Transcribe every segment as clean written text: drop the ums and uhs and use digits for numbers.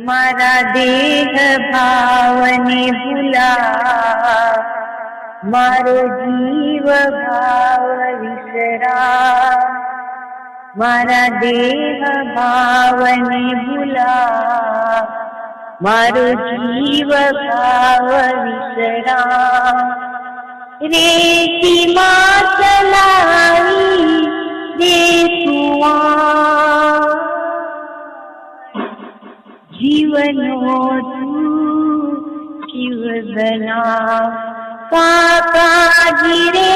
मारा देह भावने भुला, मारो जीव भाव विसरा। मारा देह भावने भुला, मारो जीव भाव विसरा। रेती मातलाई देखुआ, जीवनो तू शिव बना। काका गिरे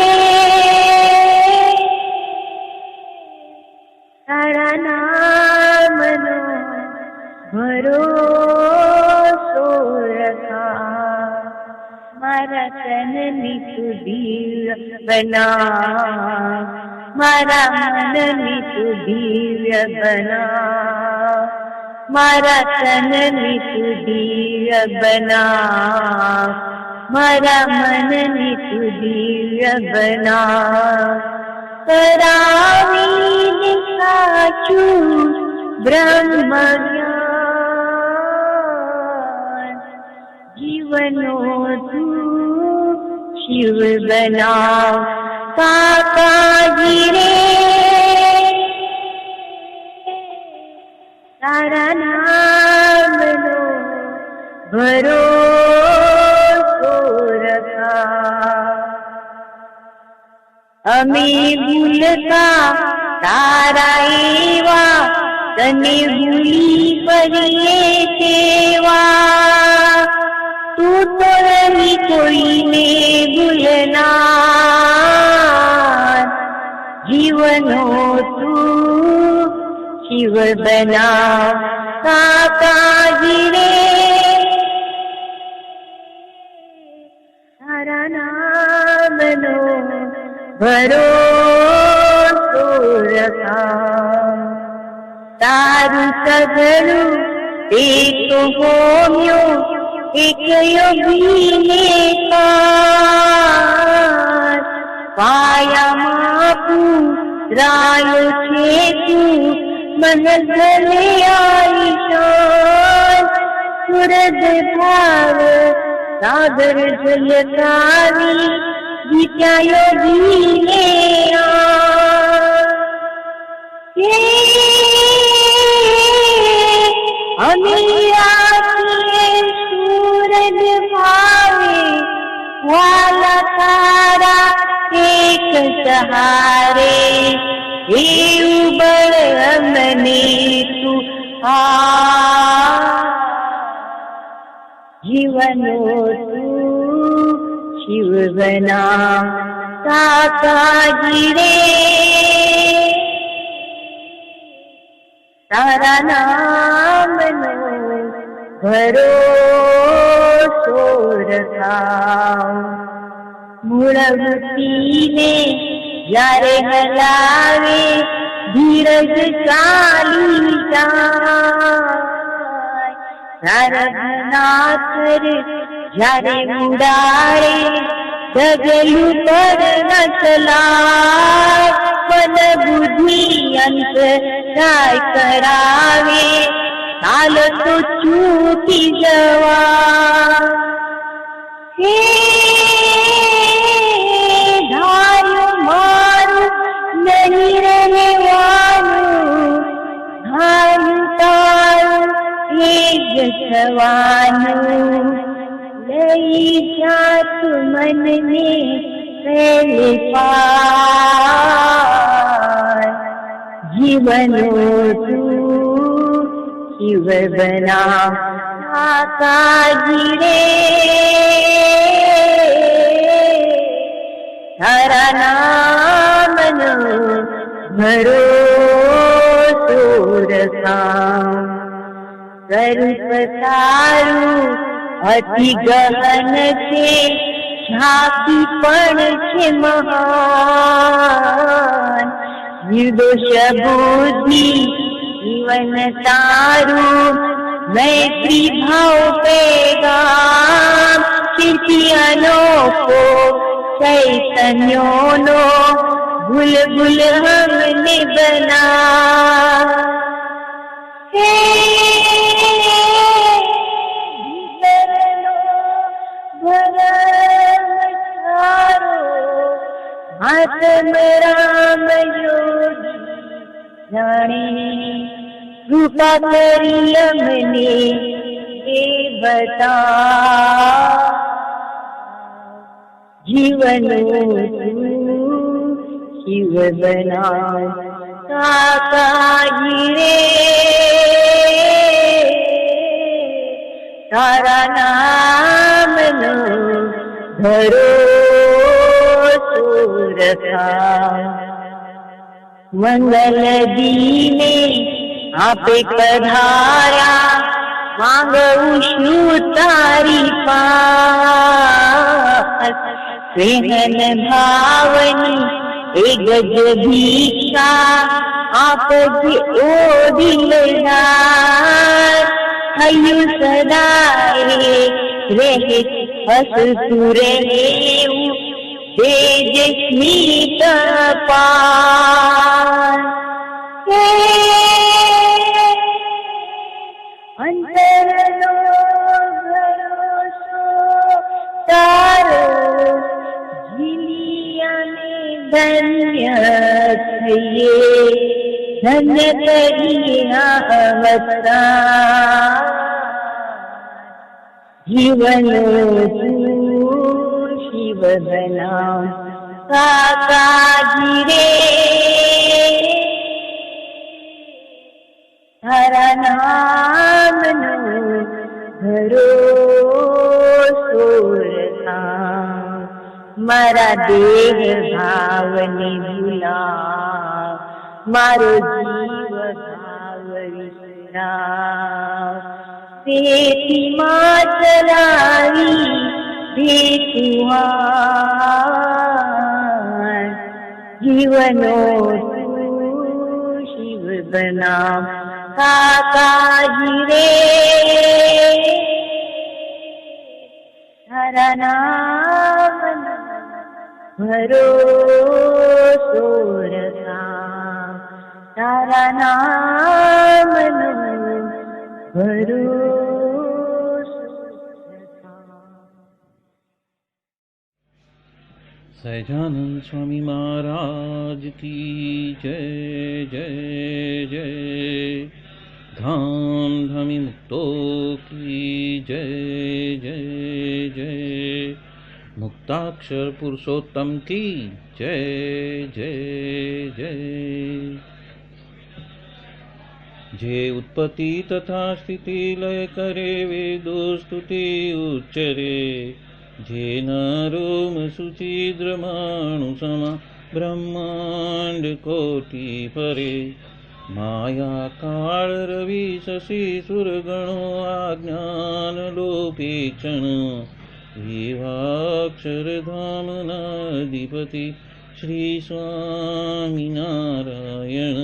तारा नाम नो भरोसो रखा। मारा तन मितु दिव्य बना, मारा मन मितु दिव्य बना। मारा तन मितु दिव्य बना, मारा मन मितु दिव्य बना। करावी साचू ब्रह्म ज्ञान, जीवनो तू शिव बना। काका गिरे तारा नाम लो भरोसो रखा। हमें भूलता तारा एवा, तने भूली परिये सेवा। तू तो रही कोई ने भूलना, जीवनो तू शिव बना। काका गिरे तारा नाम लो भरोसो रखा। तारू सगळू एक होम्यो, एक योगी ने पाया मापू रायो छे तू। मन धले आईशान, सूरज भाव सागर झलकारी। गीता योगी ने ये अमीरा के सूरज भावे वाला तारा एक सहारे हे उबड़ हमने तू आ जीवनो तू शिव बना साकाजी रे तारा नाम नो भरोसो रखाओ मूलमूर्तिने જ્યારે હલાવે ધીરજ ચાલી જાય નારદના કર જ્યારે ઉડાડે ડગલું પર ન ચલાય મન બુદ્ધિ અંતરાય કરાવે ચાલ તો ચૂકી જવા હે ધાર્યું મારું નહીં રહેવાનું ધાર્યું તારું એ જ થવાનું લઈ જાત મનને પહેલે પાર જીવનો તું શિવ બના સાકાજી રે તારા નામનો ભરોસો રખાઉં સ્વરૂપ તારું અતિ ગહન છે ઝાંખી પણ છે મહાન નિર્દોષ બુદ્ધિ જીવન તારું મૈત્રી ભાવ પેગામ કીર્તિ અનોખો ચૈતન્યોનો બુલબુલ હમને બના હે ભીતરનો ભરમ તારો આત્મ રામ યોગી જાણે કૃપા કરી અમને એ બતા જીવનો તું શિવ બના સાકાજી રે તારા નામનો ભરોસો રખાઉં મંગલ દીને આપે પધાર્યા માંગવું શું તારી પાસ સ્નેહન ભાવની એ ગજ ભિક્ષા આપજે ઓ દિલદાર થયું સદાય રહે હસતું રહેવું તેજ સ્મિત પાર અંતરનો ભરોસો તારો જીલિયાને ધન્ય થઈએ ધન્ય કરીએ અવતાર જીવનો તું શિવ બના સાકાજી રે તારા નામનો ભરોસો રખાઉં મારા દેહ ભાવને ભૂલાવ મારો જીવ ભાવ વિસરાવ તેથી માં ચલાવી દે તુહાર જીવનો તું શિવ બના સાકાજી રે તારા નામનો ભરોસો રખાઉં તારા નામનો ભરોસો રખાઉં. सहजानंद स्वामी महाराज की जय जय जय। धाम धमी मुक्तो की जय जय जय। मुक्ताक्षर पुरुषोत्तम की जय जय जय। जे उत्पत्ति तथा स्थिति लय करे वेदो स्तुति उच्चरे। जे नरोम सुचिद्रमाणु समा ब्रह्मांड कोटि परे। माया काल रवि शशि सुरगणो अज्ञान लोपेक्षण। एवाक्षरधाम नाधिपति श्री स्वामी नारायण।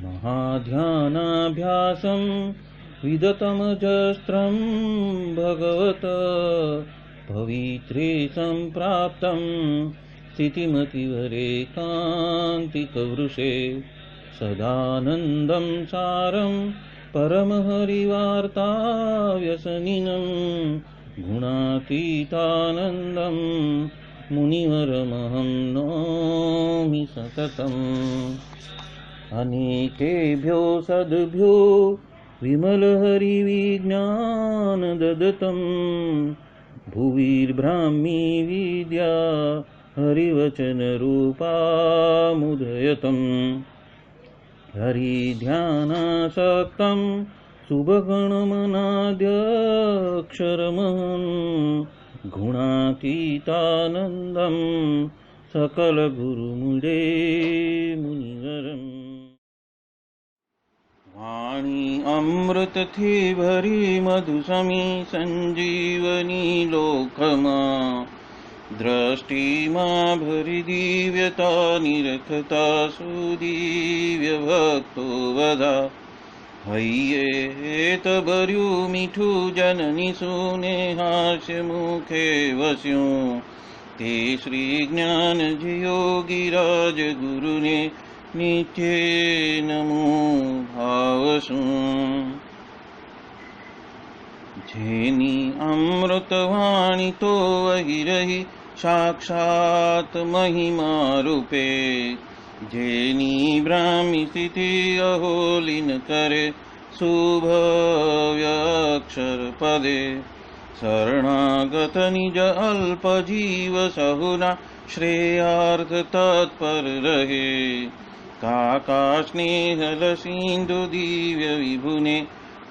महाध्यानाभ्यासं विदतमजस्त्रं भगवत पवित्रे सम्प्राप्तं। स्थितिमतिवरेकान्तिकवृषे सदानन्दं सारं परमहरिवार्ताव्यसनिनं। गुणातीतानन्दं मुनिवरमहं नौमि सततम्। अनेकेभ्यो सद्भ्यो विमलहरिविज्ञान ददतं। भुविर्ब्राह्मी विद्या हरिवचनरूपामुदयतं। हरिध्यानासक्तं शुभगणमनाद्यक्षरमहं। गुणातीतानन्दं सकलगुरुमुदे मुनिवरम्। वाणी अमृत थी भरी मधुसमी संजीवनी लोकमा। दृष्टि मां भरी दिव्यता निरखता सुदिव्य भक्तो वदा। हय्ये तबर्यु मीठू जननी सुने हास्य मुखे वस्यों। ते श्री ज्ञान योगिराज गुरु ने नित्य नमो भावसु। जेनी अमृतवाणी तो वही रही साक्षात महिमा रूपे। जेनी ब्राह्मी स्थिति अहोलिन करे शुभव्यक्षर पदे। शरणागत निज अल्प जीव सहुना श्रेयार्थ तत्पर रहे। काका स्नेहल सिंधु दिव्य विभुने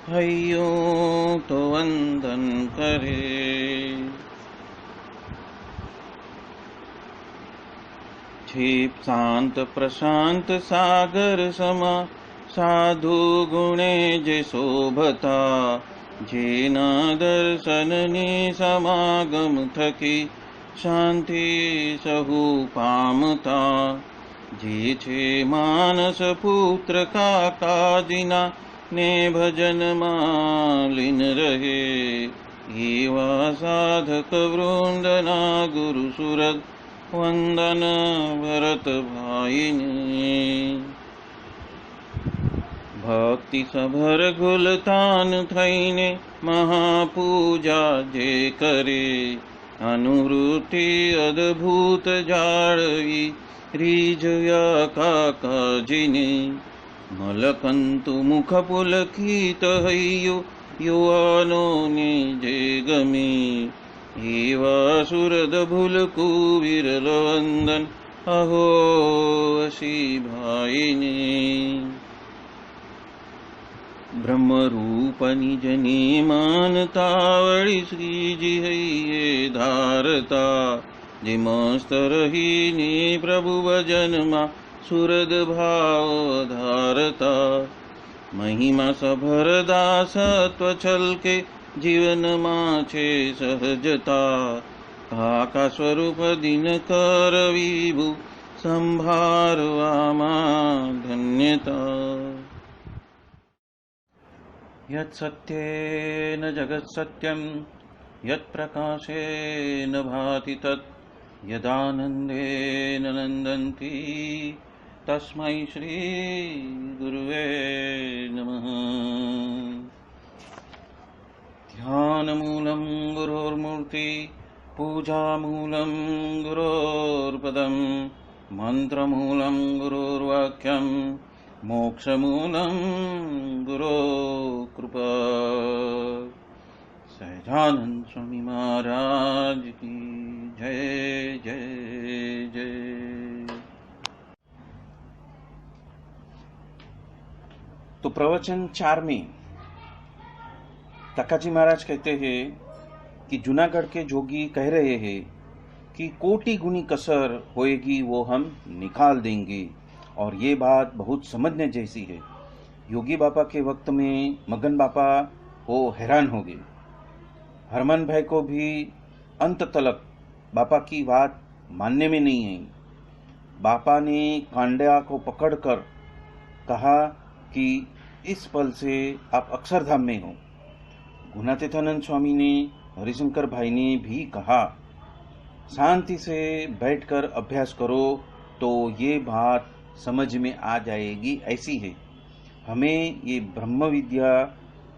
हयो तो वंदन करे। क्षिप शांत प्रशांत सागर समा साधु गुणे जे शोभता। जेना दर्शन ने समागम थकी शांति सहु पामता। जे छे मानस पुत्र काका जिना ने भजन मालिन रहे। एवा साधक वृंदना गुरु सुरत वंदन भरत भाईने। भक्ति सभर गुलतान थईने महापूजा जे करे। अनुवृत्ति अद्भुत जाळवी रिजया काका जिने। मलकंतु मुख पुलकित हय्यो युवानो ने जे गमे। एवा सुरद भुलकु विरल वंदन अहो असी भाईने। ब्रह्मरूप निज ने मानता वळी श्रीजी हइये धारता। जे मस्त रहीने प्रभु भजन मा सुरद भाव धारता। महिमा सभर दासत्व छलके जीवन माछे सहजता। काका स्वरूप दिन कर विभु संभारवा मा धन्यता। यत् सत्येन जगत् सत्यं यत् प्रकाशेन भाति तत्। यदानन्देन नन्दन्ति तस्मै श्री गुरुवे नमः। ध्यानमूलं गुरोर्मूर्ति पूजामूलं गुरोर्पदं मन्त्रमूलं गुरोर्वाक्यं मोक्षमूलं गुरो कृपा। सहजानंद स्वामी महाराज की जय जय जय। तो प्रवचन 4 में काकाजी महाराज कहते हैं कि जूनागढ़ के जोगी कह रहे हैं कि कोटि गुनी कसर होएगी वो हम निकाल देंगे, और ये बात बहुत समझने जैसी है। योगी बापा के वक्त में मगन बापा वो हैरान हो गए। हरमन भाई को भी अंत तलक बापा की बात मानने में नहीं आई। बापा ने कांड्या को पकड़कर कहा कि इस पल से आप अक्षरधाम में हो। गुणातीतानंद स्वामी ने, हरिशंकर भाई ने भी कहा शांति से बैठकर अभ्यास करो तो ये बात समझ में आ जाएगी। ऐसी है, हमें ये ब्रह्म विद्या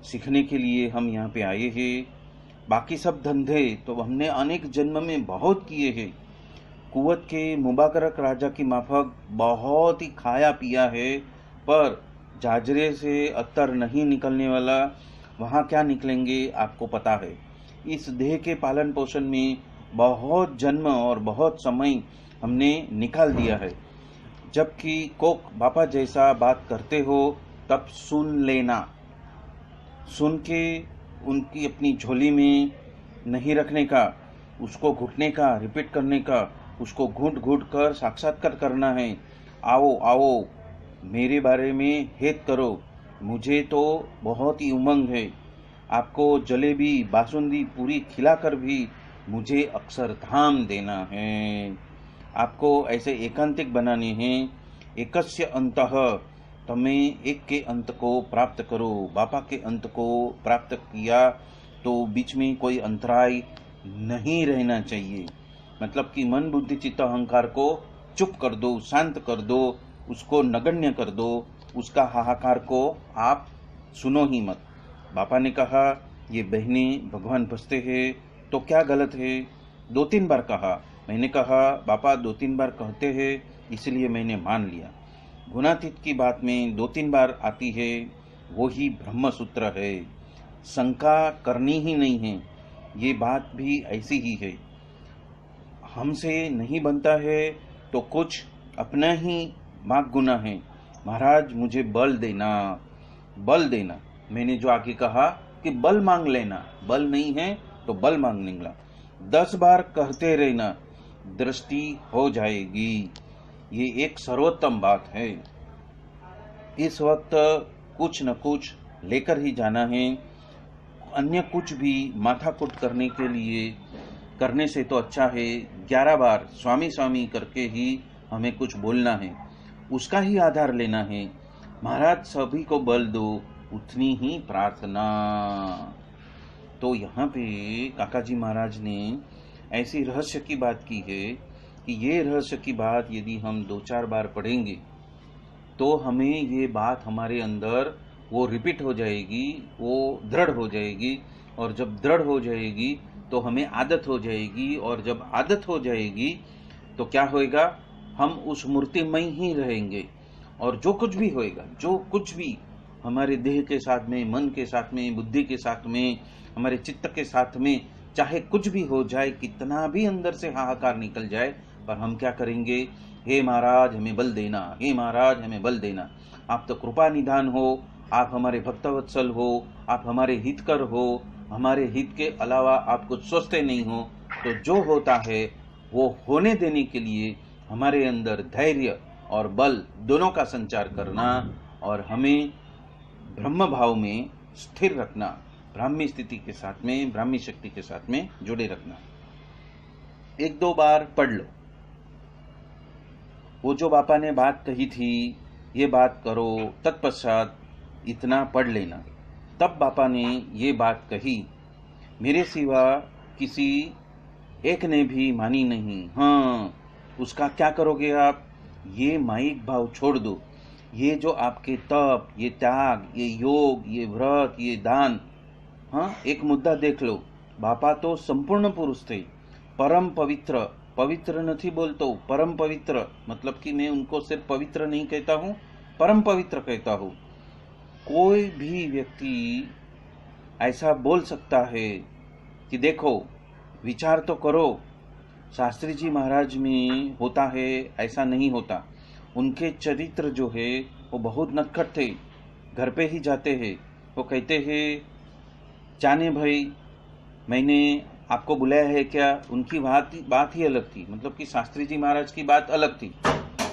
सीखने के लिए हम यहाँ पे आए हैं। बाकी सब धंधे तो हमने अनेक जन्म में बहुत किए हैं। कुवत के मुबारक राजा की माफक बहुत ही खाया पिया है, पर जाजरे से अत्तर नहीं निकलने वाला, वहाँ क्या निकलेंगे आपको पता है। इस देह के पालन पोषण में बहुत जन्म और बहुत समय हमने निकाल दिया है। जबकि कोक बापा जैसा बात करते हो तब सुन लेना, सुन के उनकी अपनी झोली में नहीं रखने का, उसको घुटने का, रिपीट करने का, उसको घुट घुट कर साक्षात्कार करना है। आओ आओ मेरे बारे में हेत करो, मुझे तो बहुत ही उमंग है। आपको जलेबी बासुंदी पूरी खिलाकर भी मुझे अक्षरधाम देना है। आपको ऐसे एकांतिक बनाने हैं। एकस्य अंतः, तमें एक के अंत को प्राप्त करो। बापा के अंत को प्राप्त किया तो बीच में कोई अंतराय नहीं रहना चाहिए। मतलब कि मन बुद्धि चित्त अहंकार को चुप कर दो, शांत कर दो, उसको नगण्य कर दो, उसका हाहाकार को आप सुनो ही मत। बापा ने कहा ये बहनें भगवान बसते हैं तो क्या गलत है। 2-3 बार कहा। मैंने कहा बापा 2-3 बार कहते हैं इसलिए मैंने मान लिया। गुणातीत की बात में 2-3 बार आती है, वो ही ब्रह्म सूत्र है। शंका करनी ही नहीं है। ये बात भी ऐसी ही है। हमसे नहीं बनता है तो कुछ अपना ही माग गुना है। महाराज मुझे बल देना, बल देना। मैंने जो आगे कहा कि बल मांग लेना, बल नहीं है तो बल मांग निकला। 10 बार कहते रहना, दृष्टि हो जाएगी। ये एक सर्वोत्तम बात है। इस वक्त कुछ न कुछ लेकर ही जाना है। अन्य कुछ भी माथाकूट करने के लिए करने से तो अच्छा है 11 बार स्वामी स्वामी करके ही हमें कुछ बोलना है, उसका ही आधार लेना है। महाराज सभी को बल दो, उतनी ही प्रार्थना। तो यहाँ पे काकाजी महाराज ने ऐसी रहस्य की बात की है कि ये रहस्य की बात यदि हम 2-4 बार पढ़ेंगे तो हमें ये बात हमारे अंदर वो रिपीट हो जाएगी, वो दृढ़ हो जाएगी। और जब दृढ़ हो जाएगी तो हमें आदत हो जाएगी, और जब आदत हो जाएगी तो क्या होएगा, हम उस मूर्ति में ही रहेंगे। और जो कुछ भी होएगा, जो कुछ भी हमारे देह के साथ में, मन के साथ में, बुद्धि के साथ में, हमारे चित्त के साथ में, चाहे कुछ भी हो जाए, कितना भी अंदर से हाहाकार निकल जाए, पर हम क्या करेंगे, हे महाराज हमें बल देना, हे महाराज हमें बल देना। आप तो कृपा निधान हो, आप हमारे भक्तवत्सल हो, आप हमारे हितकर हो, हमारे हित के अलावा आप कुछ सोचते नहीं हो। तो जो होता है वो होने देने के लिए हमारे अंदर धैर्य और बल दोनों का संचार करना, और हमें ब्रह्म भाव में स्थिर रखना, ब्राह्मी स्थिति के साथ में, ब्राह्मी शक्ति के साथ में जुड़े रखना। 1-2 बार पढ़ लो। वो जो बापा ने बात कही थी, ये बात करो, तत्पश्चात इतना पढ़ लेना। तब बापा ने ये बात कही, मेरे सिवा किसी एक ने भी मानी नहीं। हाँ, उसका क्या करोगे आप, ये माइक भाव छोड़ दो। ये जो आपके तप, ये त्याग, ये योग, ये व्रत, ये दान, हाँ, एक मुद्दा देख लो, बापा तो संपूर्ण पुरुष थे, परम पवित्र, पवित्र नहीं बोलता हूँ, परम पवित्र, मतलब कि मैं उनको सिर्फ पवित्र नहीं कहता हूँ, परम पवित्र कहता हूँ। कोई भी व्यक्ति ऐसा बोल सकता है कि देखो विचार तो करो, शास्त्री जी महाराज में होता है, ऐसा नहीं होता। उनके चरित्र जो है वो बहुत नटखट थे, घर पे ही जाते हैं, वो कहते हैं जाने भाई मैंने आपको बुलाया है क्या। उनकी बात ही अलग थी, मतलब कि शास्त्री जी महाराज की बात अलग थी।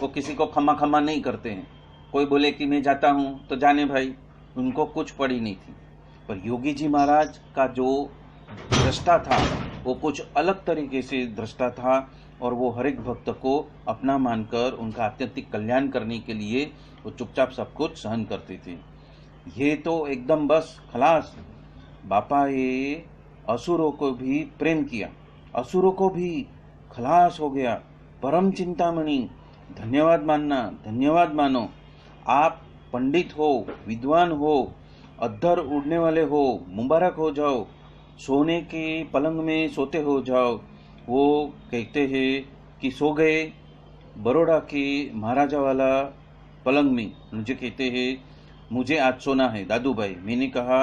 वो किसी को खम्मा खम्मा नहीं करते हैं। कोई बोले कि मैं जाता हूँ तो जाने भाई, उनको कुछ पड़ी नहीं थी। पर योगी जी महाराज का जो दृष्टा था वो कुछ अलग तरीके से दृष्टा था, और वो हर एक भक्त को अपना मानकर उनका आत्यंतिक कल्याण करने के लिए वो चुपचाप सब कुछ सहन करते थे। ये तो एकदम बस खलास। बापा ये असुरों को भी प्रेम किया, असुरों को भी खलास हो गया। परम चिंतामणि, धन्यवाद मानना, धन्यवाद मानो। आप पंडित हो, विद्वान हो, अद्धर उड़ने वाले हो, मुबारक हो जाओ, सोने के पलंग में सोते हो जाओ। वो कहते हैं कि सो गए बड़ौदा के महाराजा वाला पलंग में। मुझे कहते हैं मुझे आज सोना है दादू भाई। मैंने कहा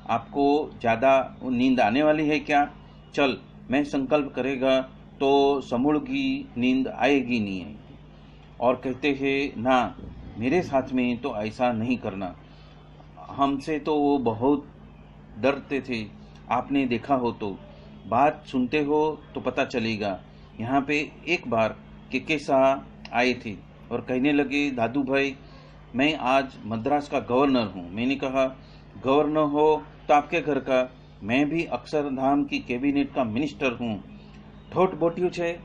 आपको ज़्यादा नींद आने वाली है क्या? चल मैं संकल्प करेगा तो समूल की नींद आएगी नहीं आएगी। और कहते हैं ना, मेरे साथ में तो ऐसा नहीं करना। हमसे तो वो बहुत डरते थे, आपने देखा हो तो, बात सुनते हो तो पता चलेगा। यहाँ पे एक बार के शाह आए थे और कहने लगे दादू भाई मैं आज मद्रास का गवर्नर हूँ। मैंने कहा गवर्नर हो तो आपके घर का, मैं भी अक्षरधाम की कैबिनेट का मिनिस्टर हूँ। ठोट बोटियो छे,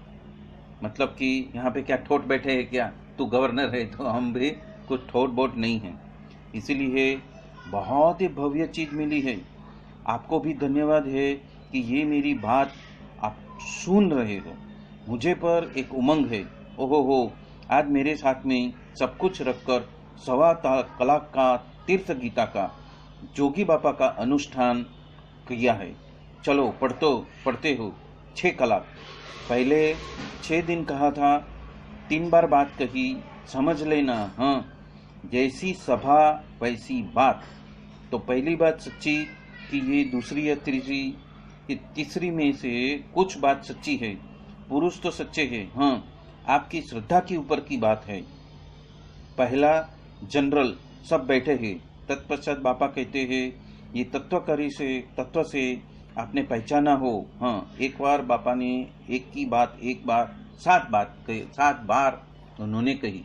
मतलब कि यहाँ पे क्या ठोट बैठे है क्या? तू गवर्नर है तो हम भी कुछ ठोट बोट नहीं है। इसीलिए बहुत ही भव्य चीज मिली है। आपको भी धन्यवाद है कि ये मेरी बात आप सुन रहे हो। मुझे पर एक उमंग है। ओहो हो, आज मेरे साथ में सब कुछ रखकर सवा कलाक का तीर्थ गीता का जोगी बापा का अनुष्ठान किया है। चलो पढ़ते हो 6 कलाक। पहले 6 दिन कहा था, 3 बार बात कही, समझ लेना। हाँ, जैसी सभा वैसी बात। तो पहली बात सच्ची कि ये दूसरी या तीसरी में से कुछ बात सच्ची है। पुरुष तो सच्चे हैं, हाँ, आपकी श्रद्धा के ऊपर की बात है। पहला जनरल सब बैठे हैं। तत्पश्चात बापा कहते हैं ये तत्व से आपने पहचाना हो। हाँ, एक बार बापा ने एक की बात एक बार 7 बार उन्होंने कही।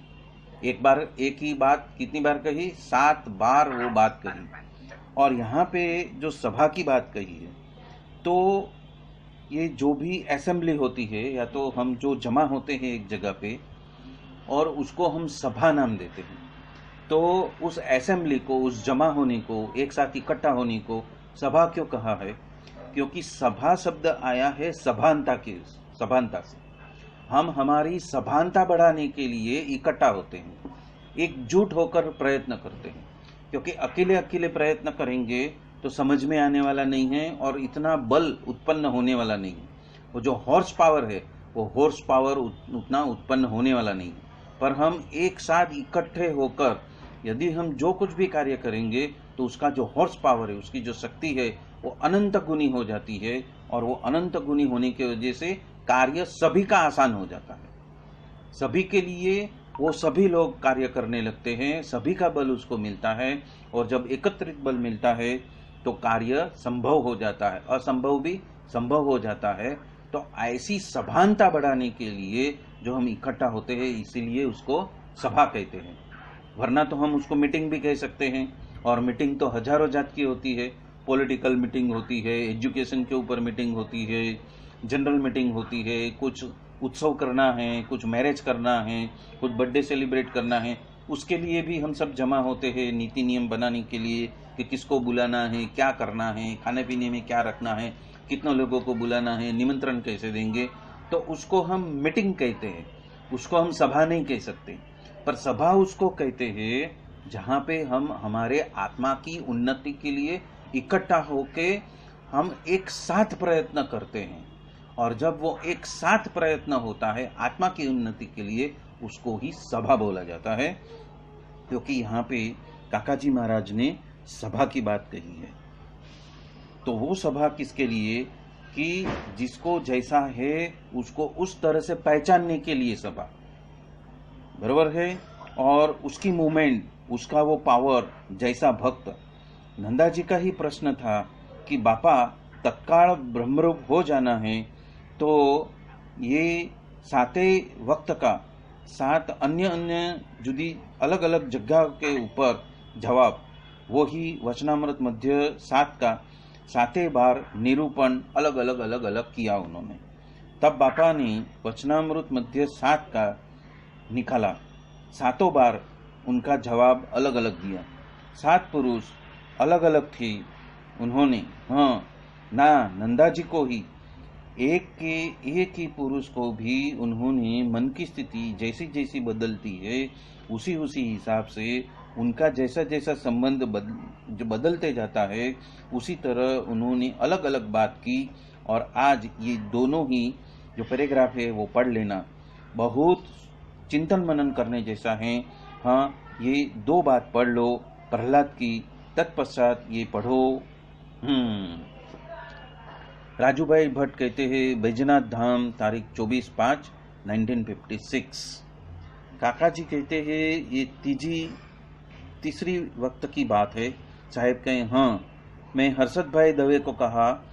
एक बार एक ही बात कितनी बार कही? 7 बार वो बात कही। और यहाँ पे जो सभा की बात कही है, तो ये जो भी असेंबली होती है, या तो हम जो जमा होते हैं एक जगह पे और उसको हम सभा नाम देते हैं, तो उस असेंबली को, उस जमा होने को, एक साथ इकट्ठा होने को सभा क्यों कहा है? क्योंकि सभा शब्द आया है सभानता से। हम हमारी सभानता बढ़ाने के लिए इकट्ठा होते हैं, एकजुट होकर प्रयत्न करते हैं। क्योंकि अकेले प्रयत्न करेंगे तो समझ में आने वाला नहीं है और इतना बल उत्पन्न होने वाला नहीं है। वो जो हॉर्स पावर है, वो हॉर्स पावर उतना उत्पन्न होने वाला नहीं है। पर हम एक साथ इकट्ठे होकर यदि हम जो कुछ भी कार्य करेंगे तो उसका जो हॉर्स पावर है, उसकी जो शक्ति है, वो अनंत गुनी हो जाती है। और वो अनंत गुनी होने की वजह से कार्य सभी का आसान हो जाता है। सभी के लिए वो सभी लोग कार्य करने लगते हैं, सभी का बल उसको मिलता है। और जब एकत्रित बल मिलता है तो कार्य संभव हो जाता है, असंभव भी संभव हो जाता है। तो ऐसी सभानता बढ़ाने के लिए जो हम इकट्ठा होते हैं, इसीलिए उसको सभा कहते हैं। वरना तो हम उसको मीटिंग भी कह सकते हैं, और मीटिंग तो हजारों जात की होती है। पॉलिटिकल मीटिंग होती है, एजुकेशन के ऊपर मीटिंग होती है, जनरल मीटिंग होती है, कुछ उत्सव करना है, कुछ मैरिज करना है, कुछ बर्थडे सेलिब्रेट करना है, उसके लिए भी हम सब जमा होते हैं नीति नियम बनाने के लिए कि किसको बुलाना है, क्या करना है, खाने पीने में क्या रखना है, कितने लोगों को बुलाना है, निमंत्रण कैसे देंगे। तो उसको हम मीटिंग कहते हैं, उसको हम सभा नहीं कह सकते। पर सभा उसको कहते हैं जहाँ पे हम हमारे आत्मा की उन्नति के लिए इकट्ठा होके हम एक साथ प्रयत्न करते हैं। और जब वो एक साथ प्रयत्न होता है आत्मा की उन्नति के लिए, उसको ही सभा बोला जाता है। क्योंकि यहाँ पे काकाजी महाराज ने सभा की बात कही है। तो वो सभा किसके लिए? कि जिसको जैसा है उसको उस तरह से पहचानने के लिए सभा, बराबर है। और उसकी मूवमेंट, उसका वो पावर, जैसा भक्त। नंदा जी का ही प्रश्न था कि बापा तत्काल ब्रह्मरूप हो जाना है, तो ये सातों वक्त का 7 अन्य अन्य जुदी अलग अलग जगह के ऊपर जवाब, वो ही वचनामृत मध्य 7 का 7 बार निरूपण अलग अलग किया उन्होंने। तब बापा ने वचनामृत मध्य 7 का निकाला, 7 बार उनका जवाब अलग अलग दिया। 7 पुरुष अलग अलग थे। उन्होंने ना नंदा जी को ही एक ही पुरुष को भी उन्होंने मन की स्थिति जैसी जैसी बदलती है उसी हिसाब से उनका जैसा जैसा संबंध जो बदलते जाता है उसी तरह उन्होंने अलग अलग बात की। और आज ये दोनों ही जो पैराग्राफ है वो पढ़ लेना, बहुत चिंतन मनन करने जैसा है। ये 2 बात पढ़ लो प्रहलाद की, तत्पश्चात ये पढ़ो। राजू भाई भट्ट कहते हैं बैजनाथ धाम, तारीख 24/5/1956। काका जी कहते हैं ये तीसरी वक्त की बात है। साहेब कहें मैं हर्षद भाई दवे को कहा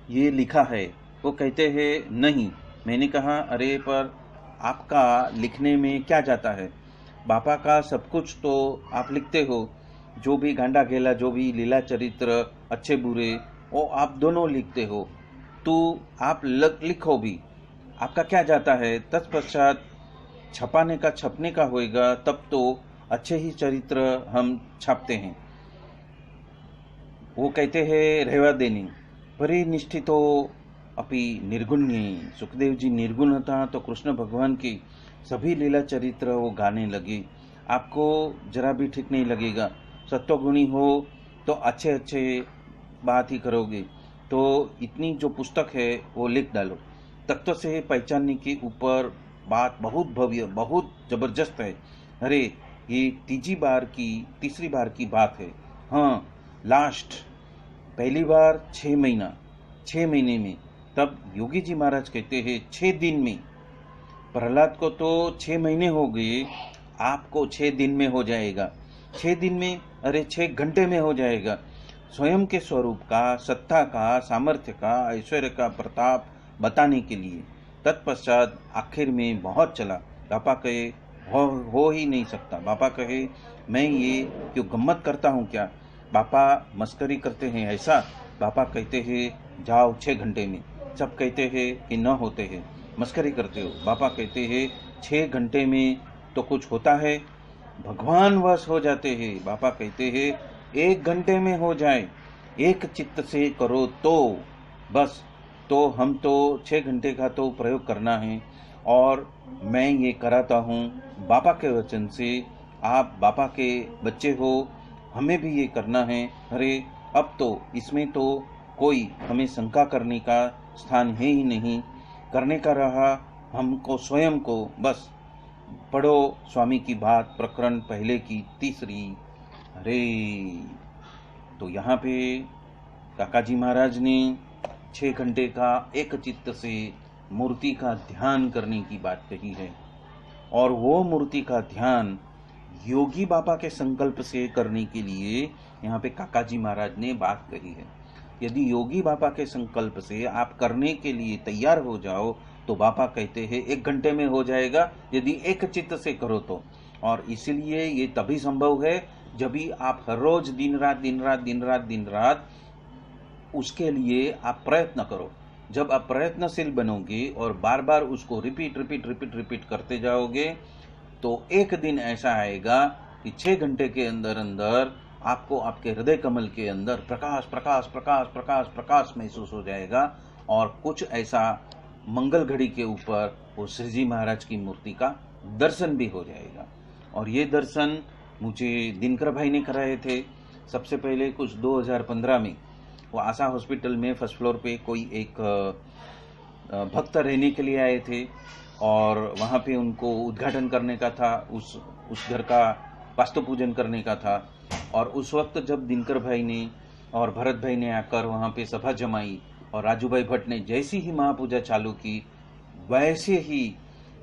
ये लिखा है। वो कहते हैं नहीं। मैंने कहा अरे पर आपका लिखने में क्या जाता है, बापा का सब कुछ तो आप लिखते हो, जो भी गांडा घेला, जो भी लीला चरित्र अच्छे बुरे, वो आप दोनों लिखते हो, तो आप लिखो भी, आपका क्या जाता है। तत्पश्चात छपने का होएगा, तब तो अच्छे ही चरित्र हम छापते हैं। वो कहते हैं रहवा देनी परिनिष्ठितो अपि निर्गुण्य। सुखदेव जी निर्गुण था तो कृष्ण भगवान की सभी लीला चरित्र वो गाने लगे, आपको जरा भी ठीक नहीं लगेगा। सत्वगुणी हो तो अच्छे बात ही करोगे, तो इतनी जो पुस्तक है वो लिख डालो। तत्व से पहचानने के ऊपर बात बहुत भव्य, बहुत जबरदस्त है। अरे ये तीसरी बार की बात है। लास्ट पहली बार 6 महीने में, तब योगी जी महाराज कहते हैं 6 दिन में। प्रहलाद को तो 6 महीने हो गए, आपको 6 दिन में हो जाएगा। 6 दिन में, अरे 6 घंटे में हो जाएगा। स्वयं के स्वरूप का, सत्ता का, सामर्थ्य का, ऐश्वर्य का प्रताप बताने के लिए। तत्पश्चात आखिर में बहुत चला। बापा कहे हो ही नहीं सकता। बापा कहे मैं ये क्यों गम्मत करता हूँ क्या, बापा मस्करी करते हैं ऐसा। बापा कहते हैं जाओ 6 घंटे में। सब कहते हैं कि न होते हैं, मस्करी करते हो। बापा कहते हैं 6 घंटे में तो कुछ होता है, भगवान वश हो जाते हैं। बापा कहते हैं 1 घंटे में हो जाए, एक चित्त से करो तो बस। तो हम तो 6 घंटे का तो प्रयोग करना है, और मैं ये कराता हूँ बापा के वचन से। आप बापा के बच्चे हो, हमें भी ये करना है। अरे अब तो इसमें तो कोई हमें शंका करने का स्थान है ही नहीं। करने का रहा हमको स्वयं को, बस पढ़ो स्वामी की बात, प्रकरण पहले की 3। अरे तो यहाँ पे काकाजी महाराज ने 6 घंटे का एक चित्त से मूर्ति का ध्यान करने की बात कही है। और वो मूर्ति का ध्यान योगी बाबा के संकल्प से करने के लिए यहाँ पे काकाजी महाराज ने बात कही है। यदि योगी बाबा के संकल्प से आप करने के लिए तैयार हो जाओ तो बाबा कहते हैं 1 घंटे में हो जाएगा, यदि एक चित्त से करो तो। और इसीलिए ये तभी संभव है जब भी आप हर रोज दिन रात उसके लिए आप प्रयत्न करो। जब आप प्रयत्नशील बनोगे और बार बार उसको रिपीट करते जाओगे, तो एक दिन ऐसा आएगा कि 6 घंटे के अंदर आपको आपके हृदय कमल के अंदर प्रकाश महसूस हो जाएगा। और कुछ ऐसा मंगल घड़ी के ऊपर वो श्री जी महाराज की मूर्ति का दर्शन भी हो जाएगा। और ये दर्शन मुझे दिनकर भाई ने कराए थे। सबसे पहले कुछ 2015 में वो आशा हॉस्पिटल में फर्स्ट फ्लोर पे कोई एक भक्त रहने के लिए आए थे और वहाँ पे उनको उद्घाटन करने का था, उस घर का वास्तु पूजन करने का था। और उस वक्त जब दिनकर भाई ने और भरत भाई ने आकर वहाँ पे सभा जमाई और राजू भाई भट्ट ने जैसी ही महापूजा चालू की, वैसे ही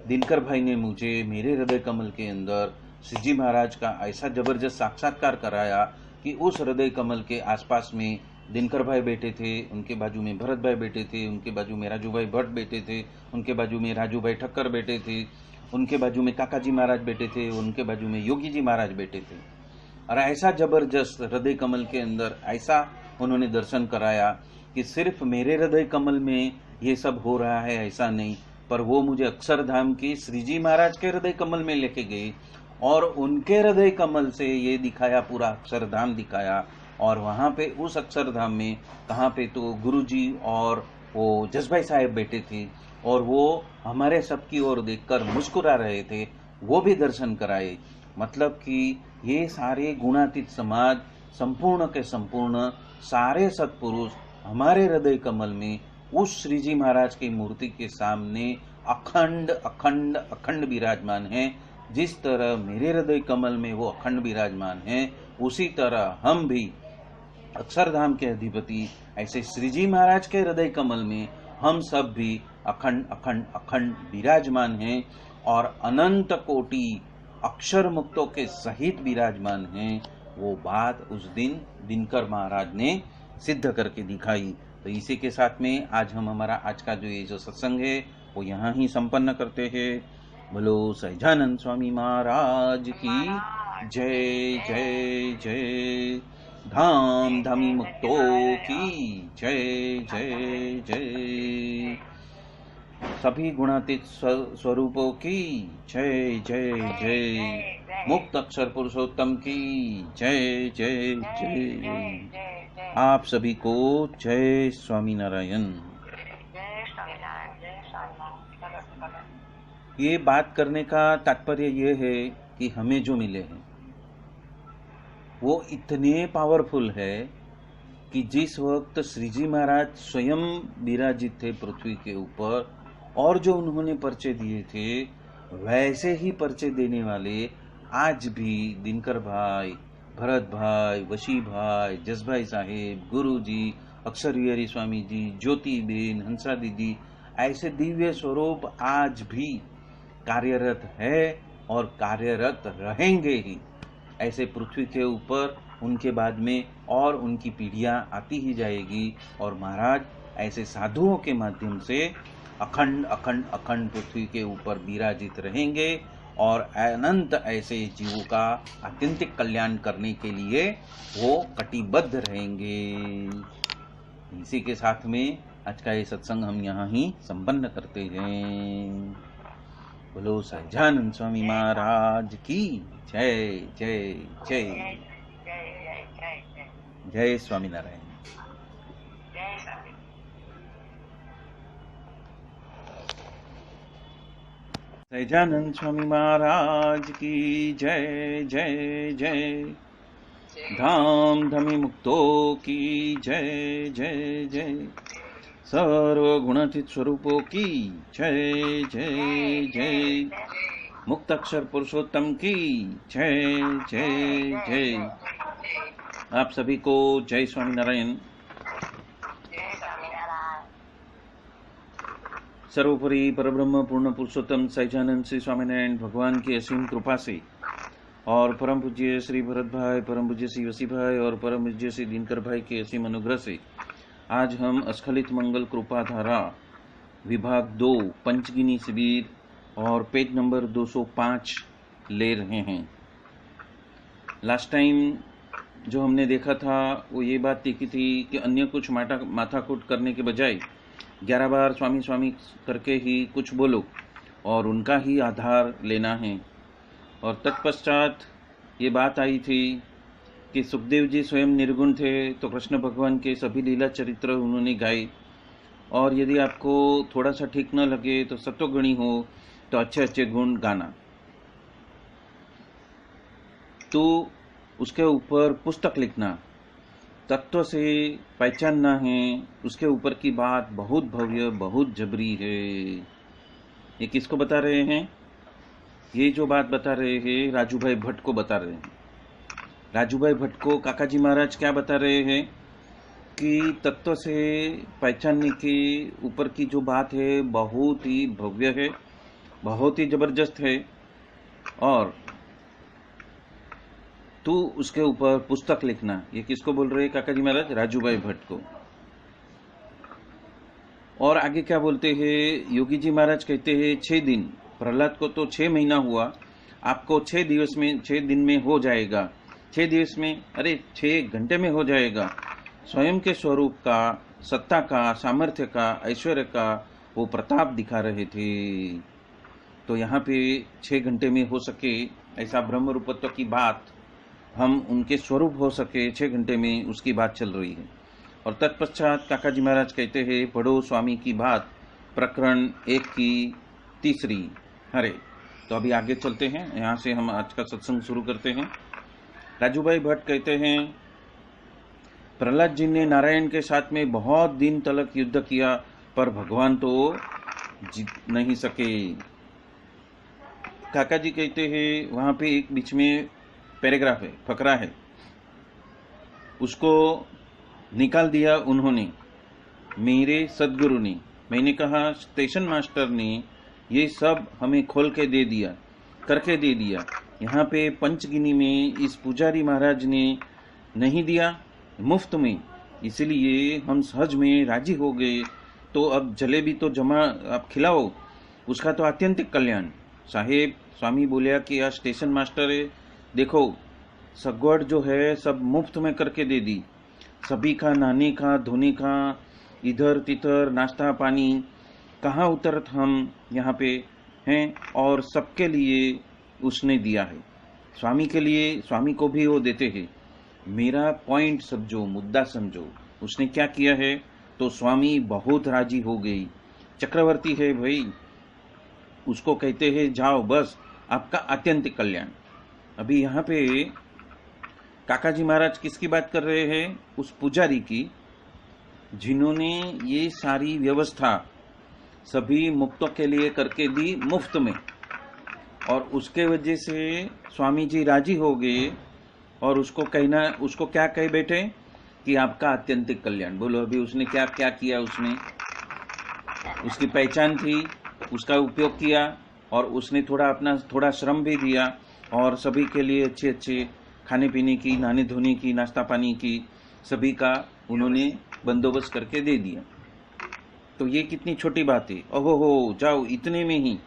दिनकर भाई ने मुझे मेरे हृदय कमल के अंदर श्री जी महाराज का ऐसा जबरदस्त साक्षात्कार कराया कि उस हृदय कमल के आसपास में दिनकर भाई बैठे थे, उनके बाजू में भरत भाई बैठे थे, उनके बाजू में राजू भाई भट्ट बैठे थे, उनके बाजू में राजू भाई ठक्कर बैठे थे, उनके बाजू में काका जी महाराज बैठे थे, उनके बाजू में योगी जी महाराज बैठे थे। और ऐसा जबरदस्त हृदय कमल के अंदर ऐसा उन्होंने दर्शन कराया कि सिर्फ मेरे हृदय कमल में ये सब हो रहा है ऐसा नहीं, पर वो मुझे अक्षरधाम की श्री जी महाराज के हृदय कमल में लेके गए और उनके हृदय कमल से ये दिखाया, पूरा अक्षरधाम दिखाया। और वहाँ पे उस अक्षरधाम में कहाँ पे तो गुरुजी और वो जसभाई साहेब बैठे थे और वो हमारे सबकी ओर देखकर मुस्कुरा रहे थे, वो भी दर्शन कराए। मतलब कि ये सारे गुणातीत समाज, संपूर्ण के संपूर्ण सारे सत्पुरुष हमारे हृदय कमल में उस श्री जी महाराज की मूर्ति के सामने अखंड अखंड अखंड विराजमान हैं। जिस तरह मेरे हृदय कमल में वो अखंड विराजमान हैं, उसी तरह हम भी अक्षरधाम के अधिपति ऐसे श्री जी महाराज के हृदय कमल में हम सब भी अखंड अखंड अखंड विराजमान हैं और अनंत कोटि अक्षर मुक्तों के सहित विराजमान हैं। वो बात उस दिन दिनकर महाराज ने सिद्ध करके दिखाई। तो इसी के साथ में आज हम हमारा आज का जो सत्संग है वो यहाँ ही संपन्न करते हैं। बोलो सहजानंद स्वामी महाराज की जय जय जय। धाम धमी मुक्तों की जय जय जय। सभी गुणातीत स्वरूपों की जय जय जय। मुक्त अक्षर पुरुषोत्तम की जय जय जय। आप सभी को जय स्वामीनारायण। ये बात करने का तात्पर्य ये है कि हमें जो मिले हैं वो इतने पावरफुल है कि जिस वक्त श्री जी महाराज स्वयं विराजित थे पृथ्वी के ऊपर और जो उन्होंने परिचय दिए थे, वैसे ही परिचय देने वाले आज भी दिनकर भाई, भरत भाई, वशी भाई, जसभाई साहेब, गुरु जी, अक्षर विहारी स्वामी जी, ज्योति बेन, हंसा दीदी, ऐसे दिव्य स्वरूप आज भी कार्यरत है और कार्यरत रहेंगे ही। ऐसे पृथ्वी के ऊपर उनके बाद में और उनकी पीढ़ियां आती ही जाएगी और महाराज ऐसे साधुओं के माध्यम से अखंड अखंड अखंड पृथ्वी के ऊपर विराजित रहेंगे और अनंत ऐसे जीवों का आत्यंतिक कल्याण करने के लिए वो कटिबद्ध रहेंगे। इसी के साथ में आज का ये सत्संग हम यहाँ ही संपन्न करते हैं। बोलो सहजानंद स्वामी महाराज की जय जय जय। जय स्वामीनारायण। सहजानंद स्वामी महाराज की जय जय जय। धाम धमी मुक्तों की जय जय जय। सर्व गुणातीत स्वरूपों की जय जय जय। मुक्त अक्षर पुरुषोत्तम की जय जय जय। आप सभी को जय स्वामीनारायण। सर्वोपरि परब्रह्म पूर्ण पुरुषोत्तम सहजानंद श्री स्वामीनारायण भगवान की असीम कृपा से और परम पूज्य श्री भरत भाई, परम पूज्य श्री वसी भाई और परम पूज्य श्री दिनकर भाई के असीम अनुग्रह से आज हम अस्खलित मंगल कृपा धारा विभाग 2 पंचगिनी शिविर और पेज नंबर 205 ले रहे हैं। लास्ट टाइम जो हमने देखा था वो ये बात देखी थी कि अन्य कुछ माथाकूट करने के बजाय 11 बार स्वामी स्वामी करके ही कुछ बोलो और उनका ही आधार लेना है। और तत्पश्चात ये बात आई थी कि सुखदेव जी स्वयं निर्गुण थे तो कृष्ण भगवान के सभी लीला चरित्र उन्होंने गाए। और यदि आपको थोड़ा सा ठीक न लगे तो सत्वगुणी हो तो अच्छे अच्छे गुण गाना। तो उसके ऊपर पुस्तक लिखना तत्व से पहचानना है, उसके ऊपर की बात बहुत भव्य, बहुत जबरी है। ये किसको बता रहे हैं? ये जो बात बता रहे हैं राजू भाई भट्ट को बता रहे हैं। राजू भाई भट्ट को काकाजी महाराज क्या बता रहे हैं कि तत्व से पहचानने के ऊपर की जो बात है बहुत ही भव्य है, बहुत ही जबरदस्त है, और तू उसके ऊपर पुस्तक लिखना। ये किसको बोल रहे हैं काकाजी महाराज? राजू भाई भट्ट को। और आगे क्या बोलते हैं योगी जी महाराज? कहते हैं 6 दिन, प्रहलाद को तो 6 महीना हुआ, आपको 6 दिवस में, 6 दिन में हो जाएगा। 6 दिवस में, अरे 6 घंटे में हो जाएगा। स्वयं के स्वरूप का, सत्ता का, सामर्थ्य का, ऐश्वर्य का वो प्रताप दिखा रहे थे। तो यहाँ पे 6 घंटे में हो सके ऐसा ब्रह्म रूपत्व की बात, हम उनके स्वरूप हो सके 6 घंटे में, उसकी बात चल रही है। और तत्पश्चात काकाजी महाराज कहते हैं पढ़ो स्वामी की बात, प्रकरण 1 की 3। हरे। तो अभी आगे चलते हैं, यहाँ से हम आज का सत्संग शुरू करते हैं। राजू भाई भट्ट कहते हैं प्रहलाद जी ने नारायण के साथ में बहुत दिन तक युद्ध किया, पर भगवान तो जीत नहीं सके। काका जी कहते हैं वहां पे एक बीच में पैराग्राफ है, फकरा है, उसको निकाल दिया उन्होंने, मेरे सदगुरु ने। मैंने कहा स्टेशन मास्टर ने ये सब हमें खोल के दे दिया, करके दे दिया। यहाँ पे पंचगिनी में इस पुजारी महाराज ने नहीं दिया, मुफ्त में, इसलिए हम सहज में राजी हो गए। तो अब जलेबी तो जमा आप खिलाओ, उसका तो आत्यंतिक कल्याण। साहेब स्वामी बोलिया कि यह स्टेशन मास्टर है, देखो सगवड़ जो है सब मुफ्त में करके दे दी, सभी का नहाने का, धोने का, इधर तिधर नाश्ता पानी, कहाँ उतरत हम यहाँ पे हैं, और सबके लिए उसने दिया है। स्वामी के लिए, स्वामी को भी वो देते हैं। मेरा पॉइंट समझो, मुद्दा समझो, उसने क्या किया है। तो स्वामी बहुत राजी हो गई, चक्रवर्ती है भाई, उसको कहते हैं जाओ बस आपका आत्यंतिक कल्याण। अभी यहाँ पे काकाजी महाराज किसकी बात कर रहे हैं? उस पुजारी की, जिन्होंने ये सारी व्यवस्था सभी मुक्तों के लिए करके दी मुफ्त में, और उसके वजह से स्वामी जी राजी हो गए। और उसको कहना, उसको क्या कह बैठे कि आपका आत्यंतिक कल्याण। बोलो अभी उसने क्या क्या किया? उसने उसकी पहचान थी, उसका उपयोग किया, और उसने थोड़ा श्रम भी दिया, और सभी के लिए अच्छे अच्छे खाने पीने की, नहाने धोने की, नाश्ता पानी की, सभी का उन्होंने बंदोबस्त करके दे दिया। तो ये कितनी छोटी बात है। ओहो हो, जाओ, इतने में ही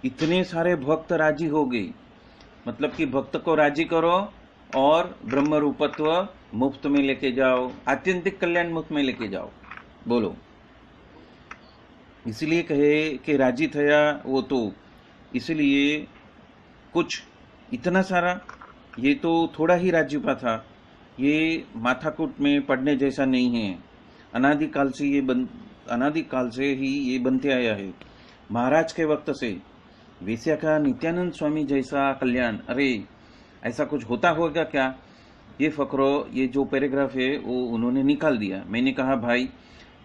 इतने सारे भक्त राजी हो गए। मतलब कि भक्त को राजी करो और ब्रह्म रूपत्व मुफ्त में लेके जाओ, आत्यंतिक कल्याण मुफ्त में लेके जाओ। बोलो, इसलिए कहे कि राजी थया वो तो, इसलिए कुछ इतना सारा, ये तो थोड़ा ही राजीपा था, ये माथाकूट में पढ़ने जैसा नहीं है। अनादिकाल से ही ये बनते आया है, महाराज के वक्त से। वैसे का नित्यानंद स्वामी जैसा कल्याण, अरे ऐसा कुछ होता होगा क्या? ये फकरो, ये जो पैराग्राफ है वो उन्होंने निकाल दिया। मैंने कहा भाई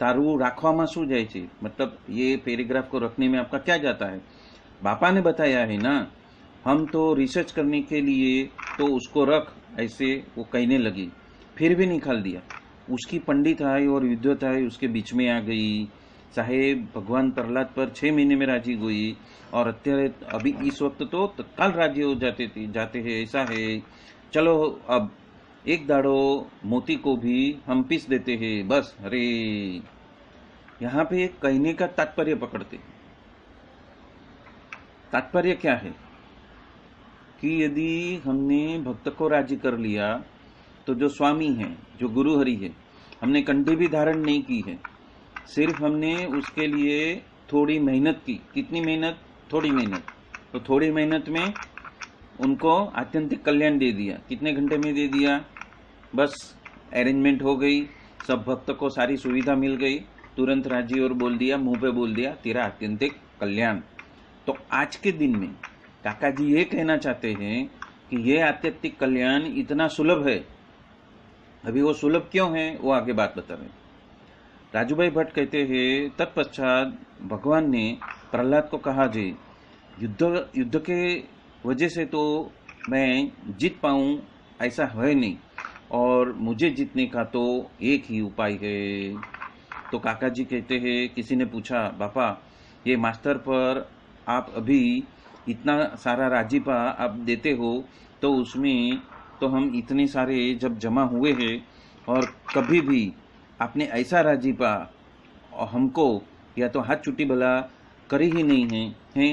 तारू राखवामा शू जाए छे, मतलब ये पैराग्राफ को रखने में आपका क्या जाता है? बापा ने बताया है ना, हम तो रिसर्च करने के लिए तो उसको रख, ऐसे वो कहने लगी, फिर भी निकाल दिया। उसकी पंडिताई और विद्वताई उसके बीच में आ गई। साहेब भगवान प्रहलाद पर 6 महीने में राजी हुई, और अभी इस वक्त तो तत्काल राजी हो जाते हैं, ऐसा है। चलो अब एक दाड़ो मोती को भी हम पीस देते हैं बस। अरे यहाँ पे कहने का तात्पर्य पकड़ते। तात्पर्य क्या है कि यदि हमने भक्त को राजी कर लिया, तो जो स्वामी है, जो गुरु हरि है, हमने कंठी भी धारण नहीं की है, सिर्फ हमने उसके लिए थोड़ी मेहनत की। कितनी मेहनत? थोड़ी मेहनत। तो थोड़ी मेहनत में उनको आत्यंतिक कल्याण दे दिया। कितने घंटे में दे दिया? बस अरेंजमेंट हो गई, सब भक्त को सारी सुविधा मिल गई, तुरंत राजी और बोल दिया, मुंह पे बोल दिया, तेरा आत्यंतिक कल्याण। तो आज के दिन में काका जी ये कहना चाहते हैं कि ये आत्यंतिक कल्याण इतना सुलभ है। अभी वो सुलभ क्यों है वो आगे बात बता रहे हैं। राजूभाई भट्ट कहते हैं, तत्पश्चात भगवान ने प्रहलाद को कहा, जी युद्ध युद्ध के वजह से तो मैं जीत पाऊं ऐसा है नहीं, और मुझे जीतने का तो एक ही उपाय है। तो काका जी कहते हैं, किसी ने पूछा, बापा ये मास्टर पर आप अभी इतना सारा राजीपा आप देते हो, तो उसमें तो हम इतने सारे जब जमा हुए हैं और कभी भी आपने ऐसा राजीपा हमको या तो हाथ चुटी भला करी ही नहीं है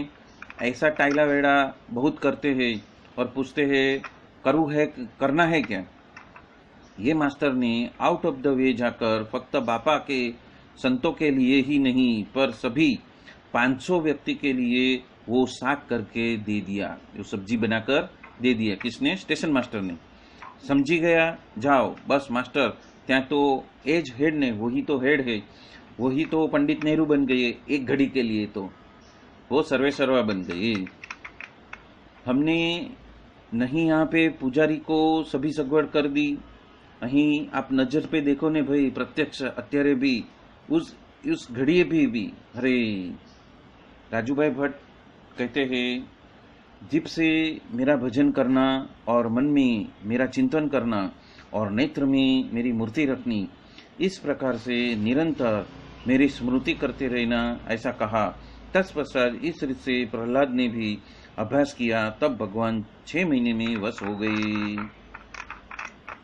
ऐसा टाइला वेड़ा बहुत करते हैं और पूछते हैं करू है करना है क्या। ये मास्टर ने आउट ऑफ द वे जाकर फक्त बापा के संतों के लिए ही नहीं पर सभी 500 व्यक्ति के लिए वो साग करके दे दिया, जो सब्जी बनाकर दे दिया। किसने? स्टेशन मास्टर ने। समझी गया, जाओ बस मास्टर त्या तो एज हेड ने, वही तो हेड है, वही तो पंडित नेहरू बन गए एक घड़ी के लिए, तो वो सर्वे सर्वा बन गए। हमने नहीं यहाँ पे पुजारी को सभी सगवड़ कर दी। અહીં આપ નજર पे देखो ने भाई, प्रत्यक्ष અત્યારે भी उस घड़िए भी अरे। राजूभाई भट्ट कहते हैं, जीभ से मेरा भजन करना और मन में मेरा चिंतन करना और नेत्र में मेरी मूर्ति रखनी, इस प्रकार से निरंतर मेरी स्मृति करते रहना, ऐसा कहा। तत्पश्चात इस रीत से प्रहलाद ने भी अभ्यास किया, तब भगवान 6 महीने में वश हो गए।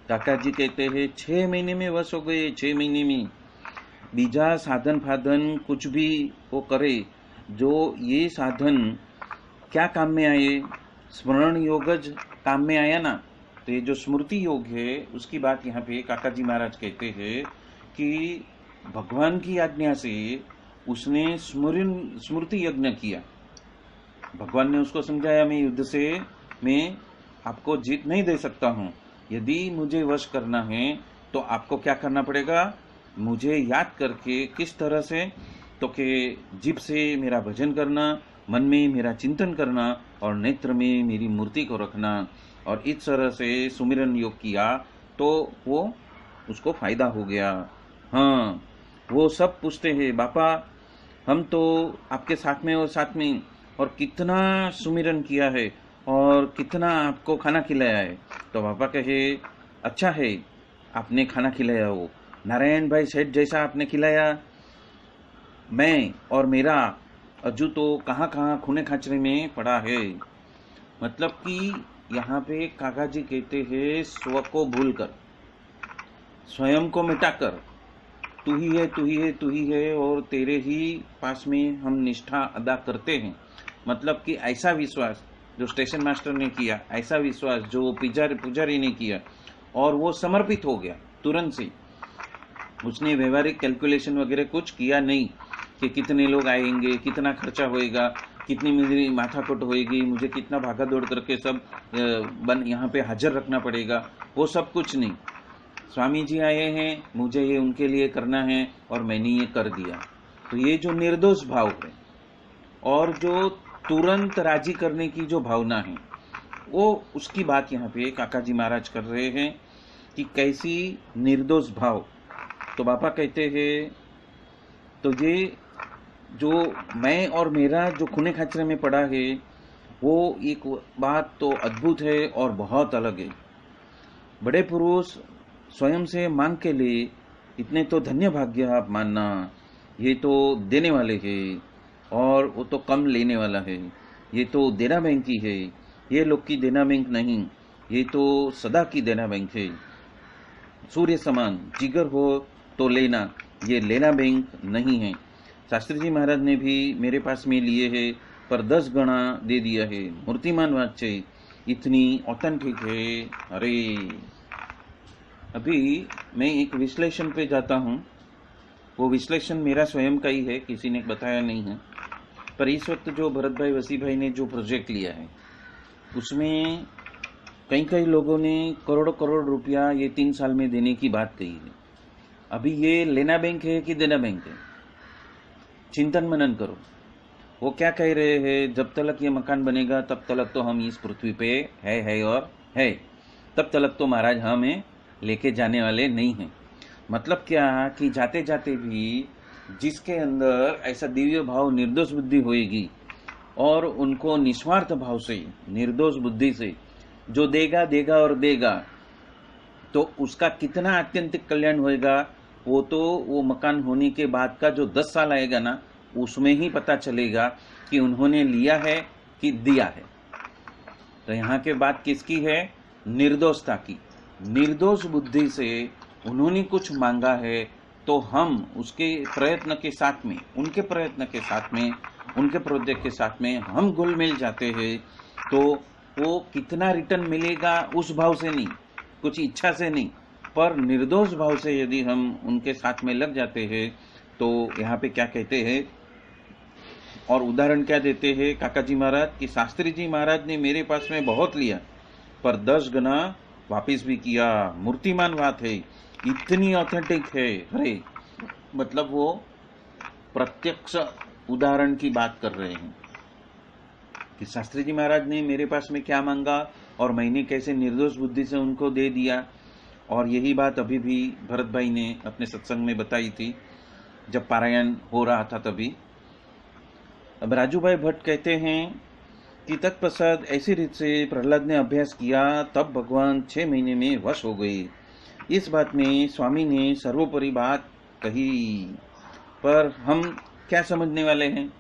काका जी कहते हैं 6 महीने में वश हो गए, 6 महीने में। बीजा साधन फाधन कुछ भी वो करे, जो ये साधन क्या काम में आए? स्मरण योगज काम में आया ना। तो ये जो स्मृति योग है उसकी बात यहाँ पे काका जी महाराज कहते हैं कि भगवान की आज्ञा से उसने स्मृति यज्ञ किया। भगवान ने उसको समझाया, मैं युद्ध से मैं आपको जीत नहीं दे सकता हूँ, यदि मुझे वश करना है तो आपको क्या करना पड़ेगा? मुझे याद करके किस तरह से? तो कि जीभ से मेरा भजन करना, मन में मेरा चिंतन करना और नेत्र में मेरी मूर्ति को रखना, और इस तरह से सुमिरन योग किया तो वो उसको फायदा हो गया। हाँ, वो सब पूछते हैं, बापा हम तो आपके साथ में और कितना सुमिरन किया है और कितना आपको खाना खिलाया है। तो पापा कहे, अच्छा है आपने खाना खिलाया हो, नारायण भाई सेठ जैसा आपने खिलाया, मैं और मेरा अजू तो कहाँ कहाँ खूने खाचरे में पड़ा है। मतलब कि यहाँ पे काका जी कहते हैं, स्व को भूलकर, स्वयं को मिटाकर, तू ही है तू ही है तू ही है और तेरे ही पास में हम निष्ठा अदा करते हैं। मतलब कि ऐसा विश्वास जो स्टेशन मास्टर ने किया, ऐसा विश्वास जो पुजारी ने किया, और वो समर्पित हो गया तुरंत से। उसने व्यवहारिक कैलकुलेशन वगैरह कुछ किया नहीं कि कितने लोग आएंगे, कितना खर्चा होएगा, कितनी मेरी माथाकुट होएगी, मुझे कितना भागा दौड़ करके सब यहाँ पे हाजिर रखना पड़ेगा, वो सब कुछ नहीं। स्वामी जी आए हैं, मुझे ये उनके लिए करना है और मैंने ये कर दिया। तो ये जो निर्दोष भाव है और जो तुरंत राजी करने की जो भावना है, वो उसकी बात यहाँ पे काका जी महाराज कर रहे हैं कि कैसी निर्दोष भाव। तो बापा कहते हैं, तो ये जो मैं और मेरा जो खूने खाचरे में पड़ा है, वो एक बात तो अद्भुत है और बहुत अलग है। बड़े पुरुष स्वयं से मांग के लिए इतने तो धन्य भाग्य आप मानना, ये तो देने वाले हैं और वो तो कम लेने वाला है। ये तो देना बैंक की है, ये लोग की देना बैंक नहीं, ये तो सदा की देना बैंक है। सूर्य समान जिगर हो तो लेना, ये लेना बैंक नहीं है। शास्त्री जी महाराज ने भी मेरे पास में लिए है पर 10 गणा दे दिया है। मूर्तिमान बात है, इतनी ऑथेंटिक है। अरे अभी मैं एक विश्लेषण पे जाता हूँ, वो विश्लेषण मेरा स्वयं का ही है, किसी ने बताया नहीं है। पर इस वक्त जो भरत भाई वसी भाई ने जो प्रोजेक्ट लिया है, उसमें कई लोगों ने करोड़ रुपया ये 3 साल में देने की बात कही है। अभी ये लेना बैंक है कि देना बैंक है? चिंतन मनन करो। वो क्या कह रहे हैं, जब तक ये मकान बनेगा तब तक तो हम इस पृथ्वी पे है और है, तब तक तो महाराज हम हैं लेके जाने वाले नहीं हैं। मतलब क्या कि जाते जाते भी जिसके अंदर ऐसा दिव्य भाव निर्दोष बुद्धि होएगी और उनको निस्वार्थ भाव से निर्दोष बुद्धि से जो देगा देगा और देगा, तो उसका कितना आत्यंतिक कल्याण होएगा वो तो वो मकान होने के बाद का जो 10 साल आएगा ना, उसमें ही पता चलेगा कि उन्होंने लिया है कि दिया है। तो यहाँ के बात किसकी है? निर्दोषता की। निर्दोष बुद्धि से उन्होंने कुछ मांगा है तो हम उसके प्रयत्न के साथ में, उनके प्रयत्न के साथ में, उनके प्रोजेक्ट के साथ में हम घुल मिल जाते हैं, तो वो कितना रिटर्न मिलेगा उस भाव से नहीं, कुछ इच्छा से नहीं, पर निर्दोष भाव से यदि हम उनके साथ में लग जाते हैं तो यहाँ पे क्या कहते हैं और उदाहरण क्या देते हैं काका जी महाराज कि शास्त्री जी महाराज ने मेरे पास में बहुत लिया पर 10 गुना वापिस भी किया। मूर्तिमान बात है, इतनी ऑथेंटिक है। अरे मतलब वो प्रत्यक्ष उदाहरण की बात कर रहे हैं कि शास्त्री जी महाराज ने मेरे पास में क्या मांगा और मैंने कैसे निर्दोष बुद्धि से उनको दे दिया। और यही बात अभी भी भरत भाई ने अपने सत्संग में बताई थी जब पारायण हो रहा था तभी। अब राजू भाई भट्ट कहते हैं कि तत्पश्चात ऐसी रीत से प्रहलाद ने अभ्यास किया, तब भगवान 6 महीने में वश हो गए। इस बात में स्वामी ने सर्वोपरि बात कही, पर हम क्या समझने वाले हैं?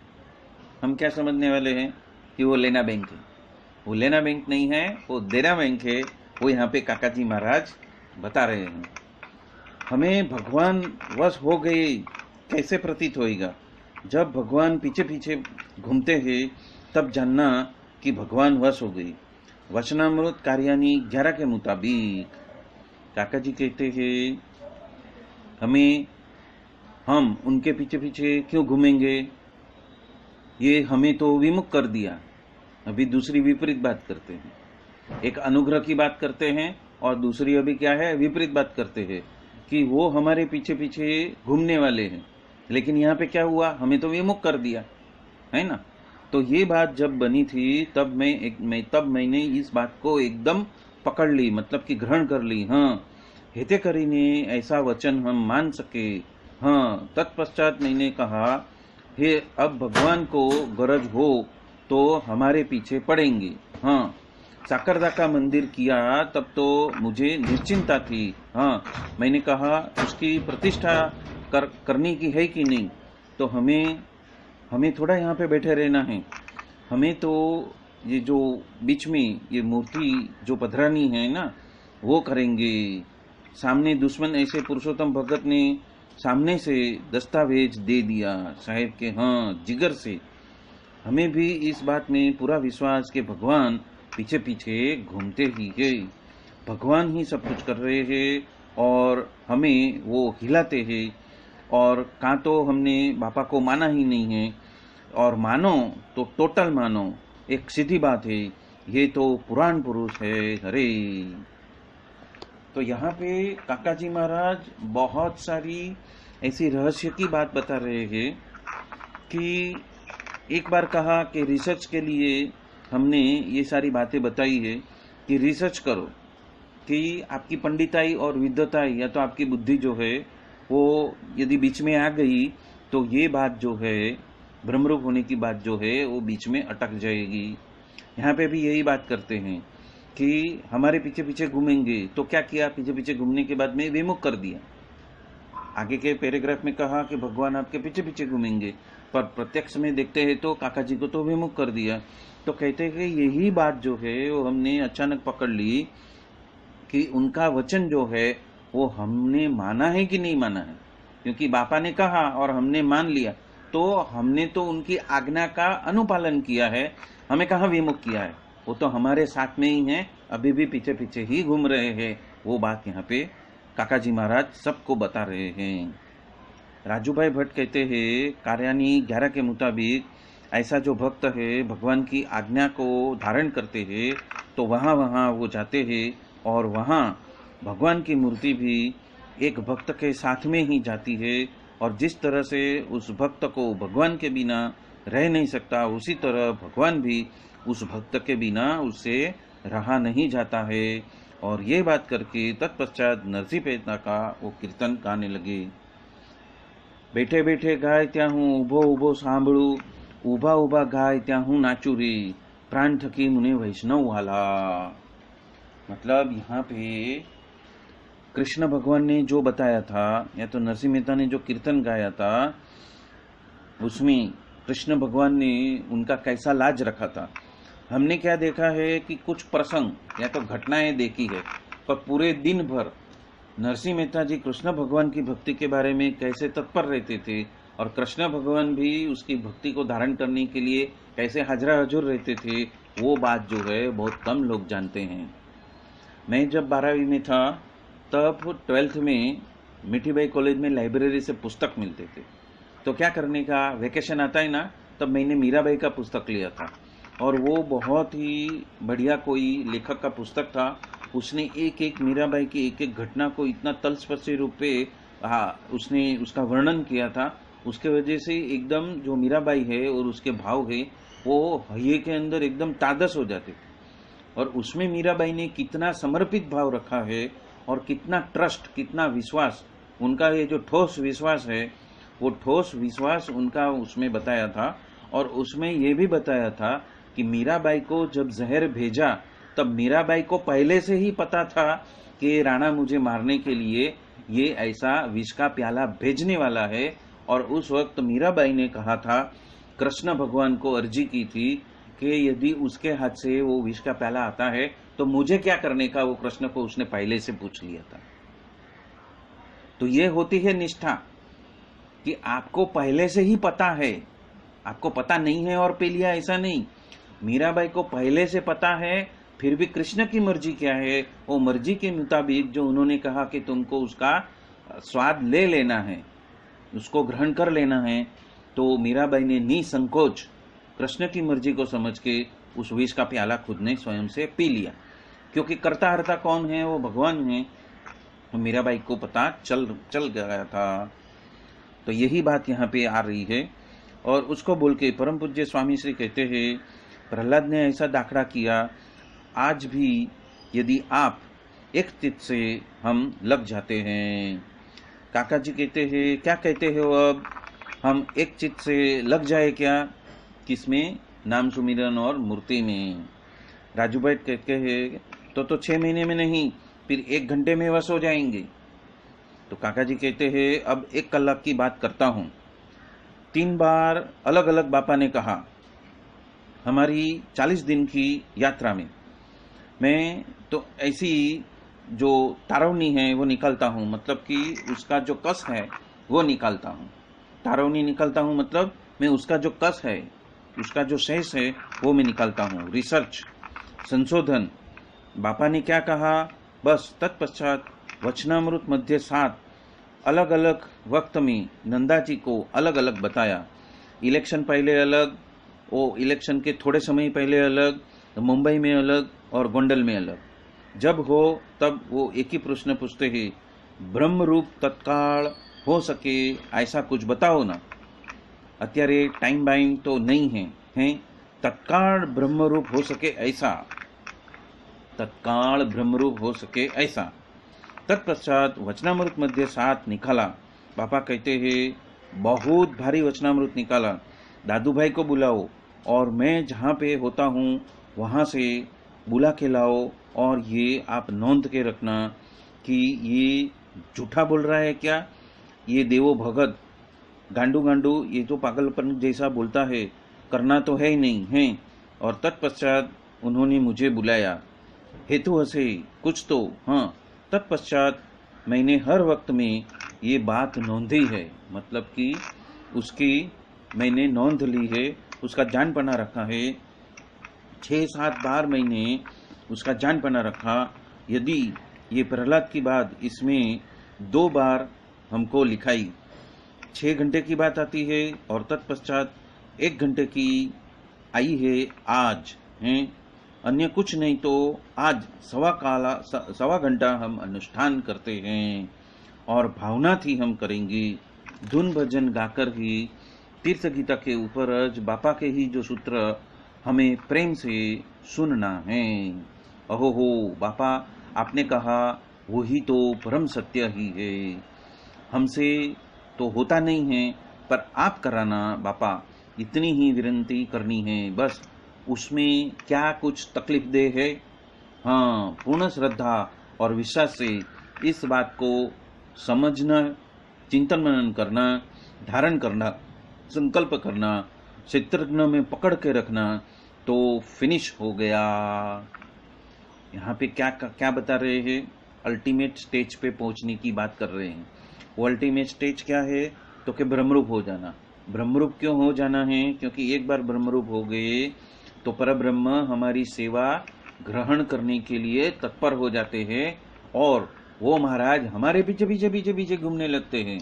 हम क्या समझने वाले हैं कि वो लेना बैंक है। वो लेना बैंक नहीं है, वो देना बैंक है। वो यहाँ पे काका जी महाराज बता रहे हैं। हमें भगवान वश हो गए कैसे प्रतीत होएगा? जब भगवान पीछे पीछे घूमते हैं तब जानना कि भगवान वश हो गई। वचनामृत कार्यानी 11 के मुताबिक काका जी कहते हैं हम उनके पीछे पीछे क्यों घूमेंगे? ये हमें तो विमुख कर दिया। अभी दूसरी विपरीत बात करते हैं, एक अनुग्रह की बात करते हैं और दूसरी अभी क्या है, विपरीत बात करते हैं कि वो हमारे पीछे पीछे घूमने वाले हैं। लेकिन यहाँ पे क्या हुआ, हमें तो विमुख कर दिया है ना। तो ये बात जब बनी थी तब मैंने इस बात को एकदम पकड़ ली, मतलब कि ग्रहण कर ली। हाँ, हेते करी ने ऐसा वचन हम मान सके। हाँ, तत्पश्चात मैंने कहा हे अब भगवान को गरज हो तो हमारे पीछे पड़ेंगे। हाँ, साकरदा का मंदिर किया तब तो मुझे निश्चिंता थी। हाँ, मैंने कहा उसकी प्रतिष्ठा करनी की है कि नहीं, तो हमें थोड़ा यहाँ पे बैठे रहना है। हमें तो ये जो बीच में ये मूर्ति जो पधरानी है ना, वो करेंगे। सामने दुश्मन ऐसे पुरुषोत्तम भगत ने सामने से दस्तावेज दे दिया साहेब के, हाँ, जिगर से। हमें भी इस बात में पूरा विश्वास कि भगवान पीछे पीछे घूमते ही है, भगवान ही सब कुछ कर रहे हैं और हमें वो हिलाते हैं। और कहाँ तो हमने बापा को माना ही नहीं है, और मानो तो टोटल मानो, एक सीधी बात है, ये तो पुराण पुरुष है। हरे तो यहाँ पे काका जी महाराज बहुत सारी ऐसी रहस्य की बात बता रहे हैं कि एक बार कहा कि रिसर्च के लिए हमने ये सारी बातें बताई है कि रिसर्च करो कि आपकी पंडिताई और विद्वताई या तो आपकी बुद्धि जो है वो यदि बीच में आ गई तो ये बात जो है ब्रह्मरूप होने की बात जो है वो बीच में अटक जाएगी। यहाँ पे भी यही बात करते हैं कि हमारे पीछे पीछे घूमेंगे, तो क्या किया, पीछे पीछे घूमने के बाद में विमुख कर दिया। आगे के पैराग्राफ में कहा कि भगवान आपके पीछे पीछे घूमेंगे, पर प्रत्यक्ष में देखते हैं तो काका जी को तो विमुख कर दिया। तो कहते हैं कि यही बात जो है वो हमने अचानक पकड़ ली कि उनका वचन जो है वो हमने माना है कि नहीं माना है। क्योंकि बापा ने कहा और हमने मान लिया, तो हमने तो उनकी आज्ञा का अनुपालन किया है, हमें कहाँ विमुख किया है। वो तो हमारे साथ में ही है, अभी भी पीछे पीछे ही घूम रहे हैं। वो बात यहाँ पे काका जी महाराज सबको बता रहे हैं। राजू भाई भट्ट कहते हैं कार्यानी 11 के मुताबिक ऐसा जो भक्त है भगवान की आज्ञा को धारण करते हैं तो वहाँ वहाँ वो जाते हैं और वहाँ भगवान की मूर्ति भी एक भक्त के साथ में ही जाती है। और जिस तरह से उस भक्त को भगवान के बिना रह नहीं सकता, उसी तरह भगवान भी उस भक्त के बिना उससे रहा नहीं जाता है। और ये बात करके तत्पश्चात नरसिंह मेहता का वो कीर्तन गाने लगे। बैठे बैठे गाय त्या हूँ उभो उभो सांभळू, उभा उभा गाय त्या हूँ नाचू रे, प्राण थकी मुने वैष्णव वाला। मतलब यहाँ पे कृष्ण भगवान ने जो बताया था, या तो नरसिंह मेहता ने जो कीर्तन गाया था, उसमें कृष्ण भगवान ने उनका कैसा लाज रखा था। हमने क्या देखा है कि कुछ प्रसंग या तो घटनाएं देखी है, पर पूरे दिन भर नरसिंह मेहता जी कृष्ण भगवान की भक्ति के बारे में कैसे तत्पर रहते थे, और कृष्ण भगवान भी उसकी भक्ति को धारण करने के लिए कैसे हाजरा हजूर रहते थे, वो बात जो है बहुत कम लोग जानते हैं। मैं जब 12वीं में था तब 12th में मिठीबाई कॉलेज में लाइब्रेरी से पुस्तक मिलते थे, तो क्या करने का, वेकेशन आता है ना, तब मैंने मीराबाई का पुस्तक लिया था, और वो बहुत ही बढ़िया कोई लेखक का पुस्तक था। उसने एक एक मीराबाई की एक एक घटना को इतना तलस्पर्शी रूप पे उसने उसका वर्णन किया था। उसके वजह से एकदम जो मीराबाई है और उसके भाव है वो हये के अंदर एकदम तादस हो जाते थे। और उसमें मीराबाई ने कितना समर्पित भाव रखा है, और कितना ट्रस्ट, कितना विश्वास, उनका ये जो ठोस विश्वास है, वो ठोस विश्वास उनका उसमें बताया था। और उसमें ये भी बताया था कि मीराबाई को जब जहर भेजा, तब मीराबाई को पहले से ही पता था कि राणा मुझे मारने के लिए ये ऐसा विष का प्याला भेजने वाला है। और उस वक्त मीराबाई ने कहा था, कृष्ण भगवान को अर्जी की थी कि यदि उसके हाथ से वो विष का प्याला आता है तो मुझे क्या करने का, वो कृष्ण को उसने पहले से पूछ लिया था। तो ये होती है निष्ठा कि आपको पहले से ही पता है, आपको पता नहीं है और पे लिया, ऐसा नहीं। मीराबाई को पहले से पता है, फिर भी कृष्ण की मर्जी क्या है, वो मर्जी के मुताबिक जो उन्होंने कहा कि तुमको उसका स्वाद ले लेना है, उसको ग्रहण कर लेना है, तो मीराबाई ने निसंकोच कृष्ण की मर्जी को समझ के उस विष का प्याला खुद ने स्वयं से पी लिया। क्योंकि करता हरता कौन है, वो भगवान है। मीराबाई को पता चल गया था। तो यही बात यहाँ पे आ रही है। और उसको बोल के परम पूज्य स्वामी श्री कहते हैं, प्रहलाद ने ऐसा दाखड़ा किया, आज भी यदि आप एक चित्त से हम लग जाते हैं। काका जी कहते हैं, क्या कहते हो, अब हम एक चित्त से लग जाए क्या, किसमें, नाम सुमिरन और मूर्ति में। राजू भाई कहते हैं तो 6 महीने में नहीं, फिर 1 घंटे में वश हो जाएंगे। तो काका जी कहते हैं, अब 1 कलाक की बात करता हूँ। 3 बार अलग अलग बापा ने कहा, हमारी 40 दिन की यात्रा में मैं तो ऐसी जो तारवनी है वो निकालता हूँ, मतलब कि उसका जो कस है वो निकालता हूँ। तारवनी निकालता हूँ मतलब मैं उसका जो कस है, उसका जो शेष है वो मैं निकालता हूँ। रिसर्च, संशोधन। बापा ने क्या कहा, बस तत्पश्चात वचनामृत मध्य 7 अलग अलग वक्त में नंदा जी को अलग अलग बताया। इलेक्शन पहले अलग, वो इलेक्शन के थोड़े समय पहले अलग, मुंबई में अलग और गोंडल में अलग। जब हो तब वो एक ही प्रश्न पूछते हैं, ब्रह्म रूप तत्काल हो सके ऐसा कुछ बताओ ना। अत्यारे टाइम बाइंग तो नहीं है, हैं तत्काल ब्रह्म रूप हो सके ऐसा, तत्काल ब्रह्मरूप हो सके ऐसा। तत्पश्चात वचनामृत मध्य 7 निकाला। पापा कहते हैं बहुत भारी वचनामृत निकाला, दादू भाई को बुलाओ और मैं जहाँ पे होता हूँ वहाँ से बुला के लाओ, और ये आप नोंद के रखना कि ये झूठा बोल रहा है क्या, ये देवो भगत गांडू गांडू ये तो पागलपन जैसा बोलता है, करना तो है ही नहीं है। और तत्पश्चात उन्होंने मुझे बुलाया, हेतु हसे कुछ तो, हाँ। तत्पश्चात मैंने हर वक्त में ये बात नोंधी है, मतलब कि उसकी मैंने नोंद ली है, उसका जानपना रखा है। 6-7 बार मैंने उसका जानपना रखा। यदि ये प्रहलाद की बात इसमें 2 बार हमको लिखाई, 6 घंटे की बात आती है और तत्पश्चात 1 घंटे की आई है आज, हैं अन्य कुछ नहीं तो आज सवा घंटा हम अनुष्ठान करते हैं, और भावना थी हम करेंगे, धुन भजन गाकर ही तीर्थ गीता के ऊपर बापा के ही जो सूत्र हमें प्रेम से सुनना है। अहो हो बापा, आपने कहा वही तो परम सत्य ही है, हमसे तो होता नहीं है, पर आप कराना बापा, इतनी ही विनती करनी है बस। उसमें क्या कुछ तकलीफ दे है? हाँ, पूर्ण श्रद्धा और विश्वास से इस बात को समझना, चिंतन मनन करना, धारण करना, संकल्प करना, क्षेत्रज्ञ में पकड़ के रखना, तो फिनिश हो गया। यहाँ पे क्या क्या बता रहे हैं? अल्टीमेट स्टेज पे पहुंचने की बात कर रहे हैं। वो अल्टीमेट स्टेज क्या है? तो कि ब्रह्मरूप हो जाना। ब्रह्मरूप क्यों हो जाना है? क्योंकि एक बार ब्रह्मरूप हो गए तो परब्रह्म हमारी सेवा ग्रहण करने के लिए तत्पर हो जाते हैं और वो महाराज हमारे पीछे पीछे पीछे पीछे घूमने लगते हैं।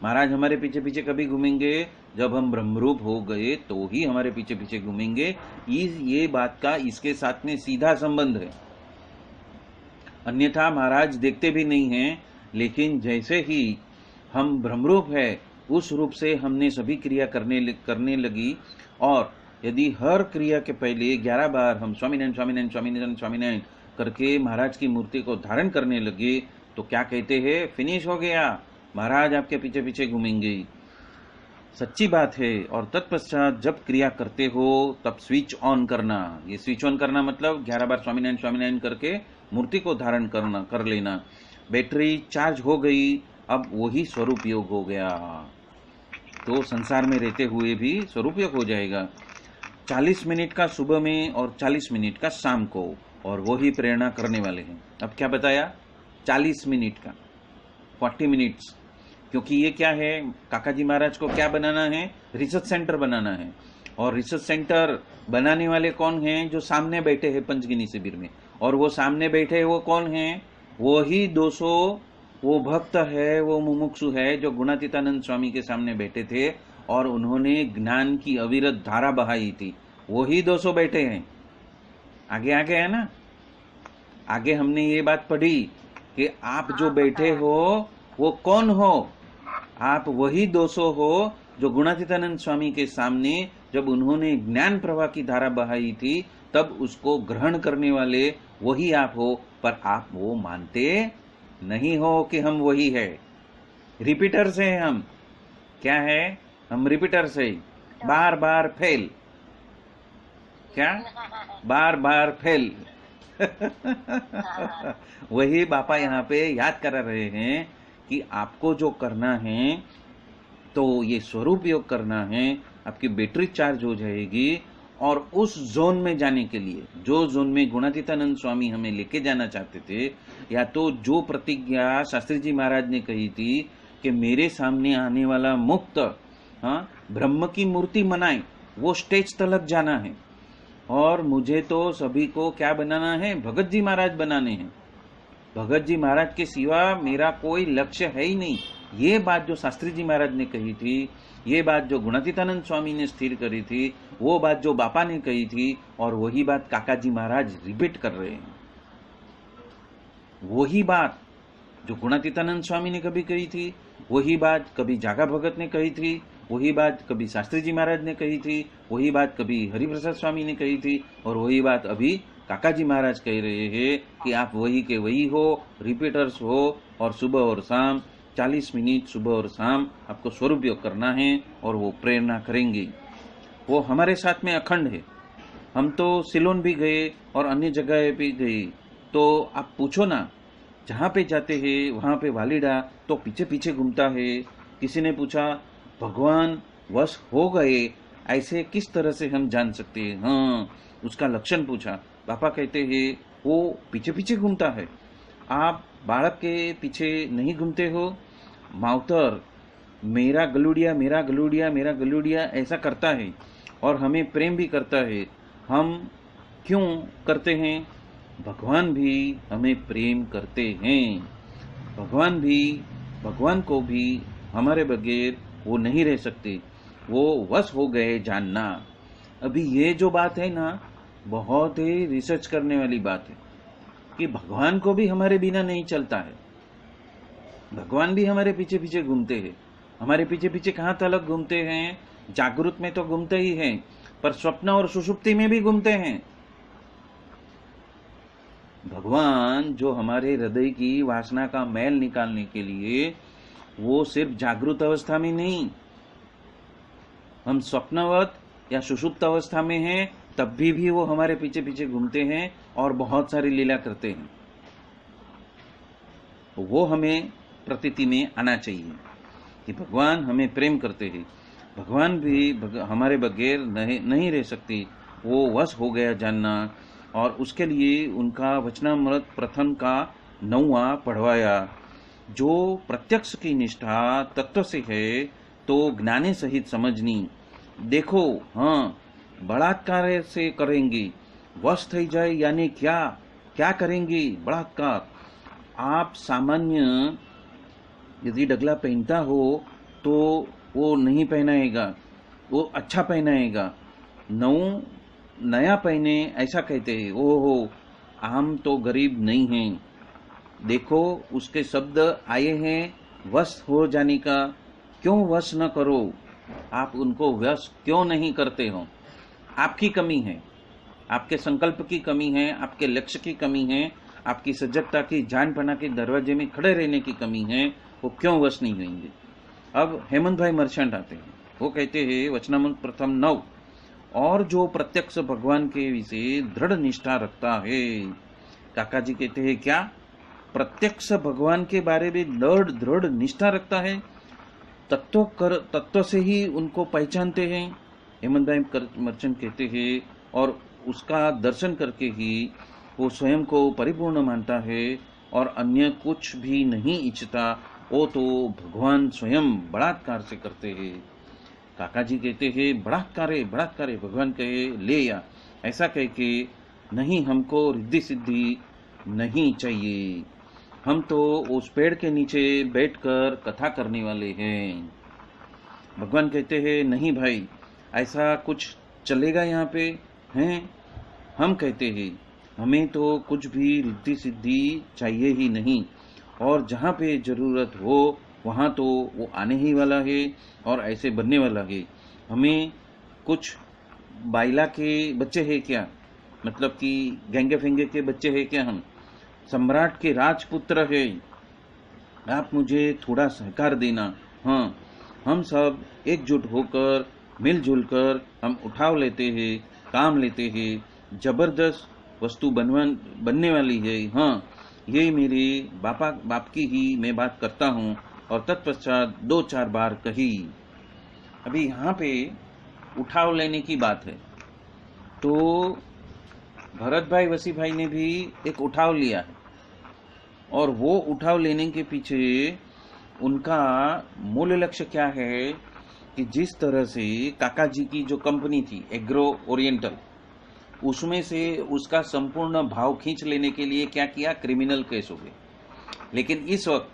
महाराज हमारे पीछे पीछे कभी घूमेंगे? जब हम ब्रह्मरूप हो गए तो ही हमारे पीछे पीछे घूमेंगे। ये बात का इसके साथ में सीधा संबंध है। अन्यथा महाराज देखते भी नहीं हैं, लेकिन जैसे ही हम ब्रह्मरूप है उस रूप से हमने सभी क्रिया करने लगी, और यदि हर क्रिया के पहले 11 बार हम स्वामीनारायण स्वामीनारायण स्वामीनारायण स्वामीनारायण करके महाराज की मूर्ति को धारण करने लगे, तो क्या कहते हैं? फिनिश हो गया, महाराज आपके पीछे पीछे घूमेंगे। सच्ची बात है। और तत्पश्चात जब क्रिया करते हो तब स्विच ऑन करना। ये स्विच ऑन करना मतलब 11 बार स्वामीनारायण स्वामीनारायण करके मूर्ति को धारण कर लेना। बैटरी चार्ज हो गई, अब वही स्वरूप योग हो गया, तो संसार में रहते हुए भी स्वरूप योग हो जाएगा। 40 मिनट का सुबह में और 40 मिनट का शाम को, और वही प्रेरणा करने वाले हैं। अब क्या बताया? 40 मिनट का, 40 मिनट्स। क्योंकि ये क्या है, काका जी महाराज को क्या बनाना है? रिसर्च सेंटर बनाना है। और रिसर्च सेंटर बनाने वाले कौन हैं? जो सामने बैठे हैं पंचगिनी शिविर में। और वो सामने बैठे वो कौन हैं? वो ही 200 वो भक्त है, वो मुमुक्षु है जो गुणातीतानंद स्वामी के सामने बैठे थे और उन्होंने ज्ञान की अविरत धारा बहाई थी। वही 200 बैठे हैं। आगे आगे है ना, आगे हमने ये बात पढ़ी कि आप जो बैठे हो वो कौन हो? आप वही 200 हो जो गुणातीतानंद स्वामी के सामने जब उन्होंने ज्ञान प्रवाह की धारा बहाई थी तब उसको ग्रहण करने वाले वही आप हो। पर आप वो मानते नहीं हो कि हम वही है। रिपीटर्स हैं हम। क्या है? हम रिपीटर्स हैं। बार बार फेल। क्या? बार बार फेल। वही बापा यहाँ पे याद करा रहे हैं कि आपको जो करना है तो ये स्वरूप योग करना है। आपकी बैटरी चार्ज हो जाएगी और उस जोन में जाने के लिए, जो जोन में गुणातीतानंद स्वामी हमें लेके जाना चाहते थे, या तो जो प्रतिज्ञा शास्त्री जी महाराज ने कही थी कि मेरे सामने आने वाला मुक्त ब्रह्म की मूर्ति बनाए, वो स्टेज तलक जाना है। और मुझे तो सभी को क्या बनाना है? भगत जी महाराज बनाने हैं। भगत जी महाराज के सिवा मेरा कोई लक्ष्य है ही नहीं। ये बात जो शास्त्री जी महाराज ने कही थी, ये बात जो गुणातीतानंद स्वामी ने स्थिर करी थी, वो बात जो बापा ने कही थी, और वही बात काका जी महाराज रिपीट कर रहे हैं। वही बात जो गुणातीतानंद स्वामी ने कभी कही थी, वही बात कभी जागा भगत ने कही थी, वही बात कभी शास्त्री जी महाराज ने कही थी, वही बात कभी हरिप्रसाद स्वामी ने कही थी, और वही बात अभी काका जी महाराज कह रहे हैं कि आप वही के वही हो, रिपीटर्स हो। और सुबह और शाम 40 मिनट सुबह और शाम आपको स्वरूप योग करना है और वो प्रेरणा करेंगे। वो हमारे साथ में अखंड है। हम तो सिलोन भी गए और अन्य जगह भी गए, तो आप पूछो ना, जहाँ पे जाते हैं वहाँ पे वालिडा तो पीछे पीछे घूमता है। किसी ने पूछा भगवान वश हो गए, ऐसे किस तरह से हम जान सकते हैं? हाँ, उसका लक्षण पूछा। पापा कहते हैं वो पीछे पीछे घूमता है। आप बालक के पीछे नहीं घूमते हो। माउतर मेरा गलूडिया मेरा गलूडिया मेरा गलूडिया ऐसा करता है और हमें प्रेम भी करता है। हम क्यों करते हैं? भगवान भी हमें प्रेम करते हैं। भगवान को भी हमारे बगैर वो नहीं रह सकते। वो वश हो गए जानना। अभी ये जो बात है ना, बहुत ही रिसर्च करने वाली बात है कि भगवान को भी हमारे बिना नहीं चलता है। भगवान भी हमारे पीछे पीछे घूमते हैं। हमारे पीछे पीछे कहाँ तलक घूमते हैं? जागृत में तो घूमते ही हैं, पर स्वप्न और सुषुप्ति में भी घूमते हैं। भगवान जो हमारे हृदय की वासना का मैल निकालने के लिए, वो सिर्फ जागृत अवस्था में नहीं, हम स्वप्नवत या सुषुप्त अवस्था में हैं तब भी वो हमारे पीछे पीछे घूमते हैं और बहुत सारी लीला करते हैं। वो हमें प्रतीति में आना चाहिए कि भगवान हमें प्रेम करते हैं। भगवान भी हमारे बगैर नहीं रह सकते, वो वश हो गया जानना, और उसके लिए उनका वचनामृत प्रथम का 9वां पढ़वाया। जो प्रत्यक्ष की निष्ठा तत्व से है तो ज्ञाने सहित समझनी। देखो, हाँ, बलात्कार से करेंगे, वश थई जाए यानी क्या क्या करेंगे? बलात्कार। आप सामान्य यदि डगला पहनता हो तो वो नहीं पहनाएगा, वो अच्छा पहनाएगा। नया पहने ऐसा कहते हैं। ओहो, हम तो गरीब नहीं हैं। देखो, उसके शब्द आए हैं वश हो जाने का। क्यों वश न करो? आप उनको वश क्यों नहीं करते हो? आपकी कमी है, आपके संकल्प की कमी है, आपके लक्ष्य की कमी है, आपकी सजगता की जानपना के दरवाजे में खड़े रहने की कमी है। वो क्यों वश नहीं होंगे? अब हेमंत भाई मर्चेंट आते हैं। वो कहते हैं वचनामृत प्रथम 9, और जो प्रत्यक्ष भगवान के विषय दृढ़ निष्ठा रखता है। काका जी कहते हैं क्या? प्रत्यक्ष भगवान के बारे में दृढ़ निष्ठा रखता है, तत्व से ही उनको पहचानते हैं। हेमंत भाई मर्चेंट कहते हैं, और उसका दर्शन करके ही वो स्वयं को परिपूर्ण मानता है और अन्य कुछ भी नहीं इच्छता। वो तो भगवान स्वयं बलात्कार से करते हैं। काका जी कहते हैं बलात्कारे भगवान कहे ले या, ऐसा कह के नहीं, हमको रिद्धि सिद्धि नहीं चाहिए। हम तो उस पेड़ के नीचे बैठकर कथा करने वाले हैं। भगवान कहते हैं नहीं भाई, ऐसा कुछ चलेगा यहाँ पे हैं? हम कहते हैं हमें तो कुछ भी रिद्धि सिद्धि चाहिए ही नहीं, और जहाँ पे जरूरत हो वहाँ तो वो आने ही वाला है और ऐसे बनने वाला है। हमें कुछ बाइला के बच्चे हैं क्या? मतलब कि गेंगे फेंगे के बच्चे हैं क्या? हम सम्राट के राजपुत्र है। आप मुझे थोड़ा सहकार देना। हाँ, हम सब एकजुट होकर मिलजुल कर हम उठाव लेते हैं, काम लेते हैं। जबरदस्त वस्तु बनने वाली है। हाँ, ये मेरे बाप की ही मैं बात करता हूँ, और तत्पश्चात 2-4 बार कही। अभी यहाँ पे उठाव लेने की बात है, तो भरत भाई वसी भाई ने भी एक उठाव लिया है, और वो उठाव लेने के पीछे उनका मूल लक्ष्य क्या है कि जिस तरह से काका जी की जो कंपनी थी एग्रो ओरिएंटल, उसमें से उसका संपूर्ण भाव खींच लेने के लिए क्या किया? क्रिमिनल केस हो गए। लेकिन इस वक्त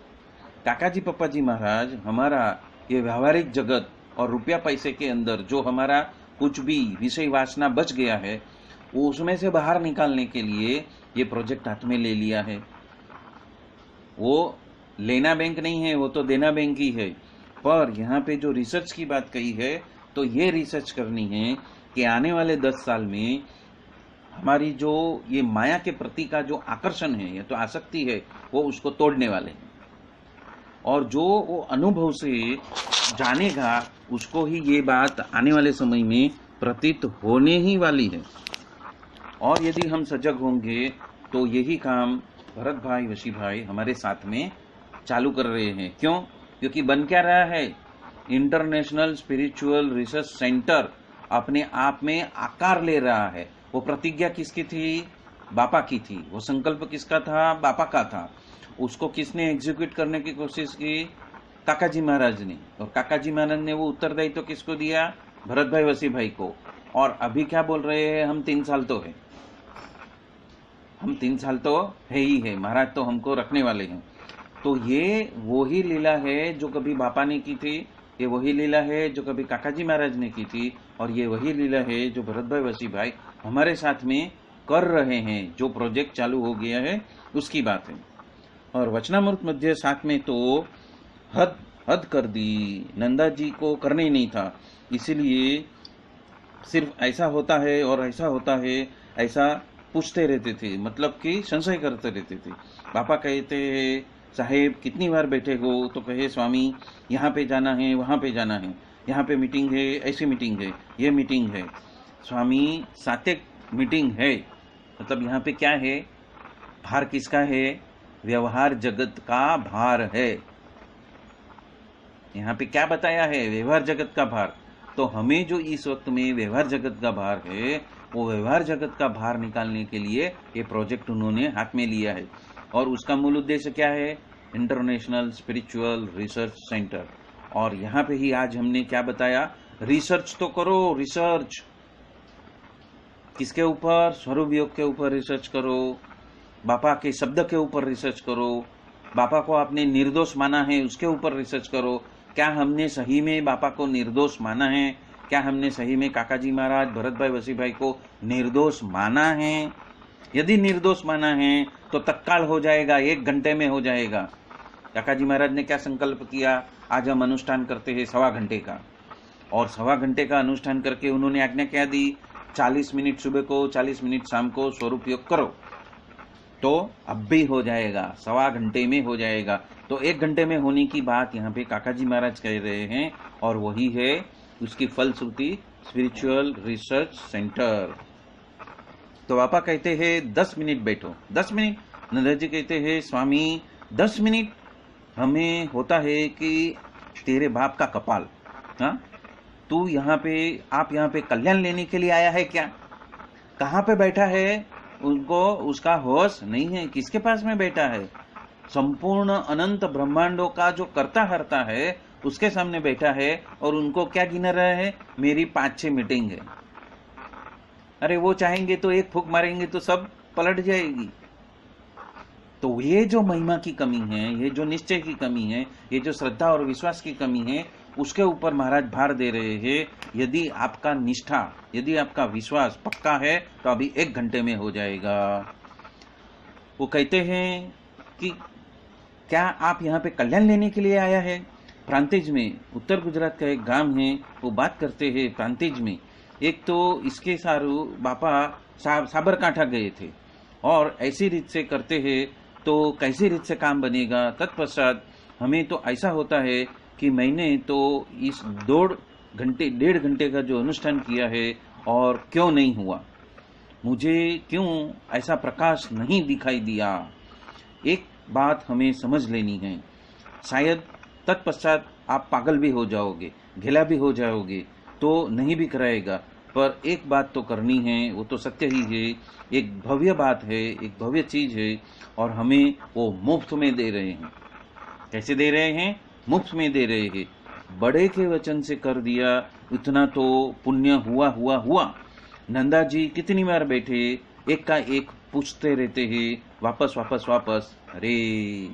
काका जी पप्पा जी महाराज हमारा ये व्यावहारिक जगत और रुपया पैसे के अंदर जो हमारा कुछ भी विषय वासना बच गया है, वो उसमें से बाहर निकालने के लिए ये प्रोजेक्ट हाथ में ले लिया है। वो लेना बैंक नहीं है, वो तो देना बैंक ही है। पर यहाँ पे जो रिसर्च की बात कही है, तो ये रिसर्च करनी है कि आने वाले 10 साल में हमारी जो ये माया के प्रति का जो आकर्षण है या तो आसक्ति है, वो उसको तोड़ने वाले हैं। और जो वो अनुभव से जानेगा उसको ही ये बात आने वाले समय में प्रतीत होने ही वाली है। और यदि हम सजग होंगे तो यही काम भरत भाई वशी भाई हमारे साथ में चालू कर रहे हैं। क्यों? क्योंकि बन क्या रहा है? इंटरनेशनल स्पिरिचुअल रिसर्च सेंटर अपने आप में आकार ले रहा है। वो प्रतिज्ञा किसकी थी? बापा की थी। वो संकल्प किसका था? बापा का था। उसको किसने एग्जीक्यूट करने की कोशिश की? काका जी महाराज ने। और काका जी महाराज ने वो उत्तरदायित्व तो किसको दिया? भरत भाई वसी भाई को। और अभी क्या बोल रहे हैं? हम 3 साल तो है, हम 3 साल तो है ही है, महाराज तो हमको रखने वाले हैं। तो ये वही लीला है जो कभी बापा ने की थी, ये वही लीला है जो कभी काका जी महाराज ने की थी, और ये वही लीला है जो भरत भाई वसी भाई हमारे साथ में कर रहे हैं। जो प्रोजेक्ट चालू हो गया है उसकी बात है। और वचनामृत मध्य 7 में तो हद कर दी। नंदा जी को करने ही नहीं था, इसीलिए सिर्फ ऐसा होता है और ऐसा होता है, ऐसा पूछते रहते थे, मतलब कि संशय करते रहते थे। पापा कहते हैं साहेब कितनी बार बैठे हो, तो कहे स्वामी यहाँ पे जाना है, वहाँ पे जाना है, यहाँ पे मीटिंग है, ऐसी मीटिंग है, ये मीटिंग है। स्वामी सात्विक मीटिंग है, मतलब यहाँ पे क्या है, भार किसका है, व्यवहार जगत का भार है। यहाँ पे क्या बताया है, व्यवहार जगत का भार। तो हमें जो इस वक्त में व्यवहार जगत का भार है, वो व्यवहार जगत का भार निकालने के लिए ये प्रोजेक्ट उन्होंने हाथ में लिया है। और उसका मूल उद्देश्य क्या है, इंटरनेशनल स्पिरिचुअल रिसर्च सेंटर। और यहाँ पे ही आज हमने क्या बताया, रिसर्च तो करो, रिसर्च किसके ऊपर, स्वरूप योग के ऊपर रिसर्च करो, बापा के शब्द के ऊपर रिसर्च करो, बापा को आपने निर्दोष माना है उसके ऊपर रिसर्च करो। क्या हमने सही में बापा को निर्दोष माना है, क्या हमने सही में काका जी महाराज, भरत भाई, वसी भाई को निर्दोष माना है? यदि निर्दोष माना है तो तत्काल हो जाएगा, 1 घंटे में हो जाएगा। काका जी महाराज ने क्या संकल्प किया, आज हम अनुष्ठान करते हैं 1.25 घंटे का, और 1.25 घंटे का अनुष्ठान करके उन्होंने आज्ञा क्या दी, 40 मिनट सुबह को, 40 मिनट शाम को स्वरूप योग करो। तो अब भी हो जाएगा, 1.25 घंटे में हो जाएगा। तो 1 घंटे में होने की बात यहाँ पे काका जी महाराज कह रहे हैं, और वही है उसकी फलश्रुति स्पिरिचुअल रिसर्च सेंटर। तो पापा कहते हैं 10 मिनट बैठो, 10 मिनट। नंदा जी कहते हैं स्वामी 10 मिनट हमें होता है कि तेरे बाप का कपाल, हाँ तू यहाँ पे, आप यहाँ पे कल्याण लेने के लिए आया है क्या? कहाँ पे बैठा है, उनको उसका होश नहीं है, किसके पास में बैठा है? संपूर्ण अनंत ब्रह्मांडों का जो करता हरता है उसके सामने बैठा है, और उनको क्या गिन रहा है, मेरी 5-6 मीटिंग है। अरे वो चाहेंगे तो एक फूक मारेंगे तो सब पलट जाएगी। तो ये जो महिमा की कमी है, ये जो निश्चय की कमी है, ये जो श्रद्धा और विश्वास की कमी है, उसके ऊपर महाराज भार दे रहे हैं। यदि आपका निष्ठा, यदि आपका विश्वास पक्का है तो अभी 1 घंटे में हो जाएगा। वो कहते हैं कि क्या आप यहाँ पे कल्याण लेने के लिए आया है? प्रांतिज में, उत्तर गुजरात का एक गांव है, वो बात करते हैं प्रांतिज में। एक तो इसके सारू बापा साबरकांठा गए थे, और ऐसी रीत से करते हैं तो कैसी रीत से काम बनेगा। तत्पश्चात हमें तो ऐसा होता है कि मैंने तो इस 1.5 घंटे का जो अनुष्ठान किया है, और क्यों नहीं हुआ, मुझे क्यों ऐसा प्रकाश नहीं दिखाई दिया। एक बात हमें समझ लेनी है, शायद तत्पश्चात आप पागल भी हो जाओगे, घिला भी हो जाओगे, तो नहीं भी कराएगा, पर एक बात तो करनी है, वो तो सत्य ही है, एक भव्य बात है, एक भव्य चीज है, और हमें वो मुफ्त में दे रहे हैं। कैसे दे रहे हैं? मुफ्त में दे रहे हैं। बड़े के वचन से कर दिया, इतना तो पुण्य हुआ। नंदा जी कितनी बार बैठे, एक का एक पूछते रहते हैं, वापस। अरे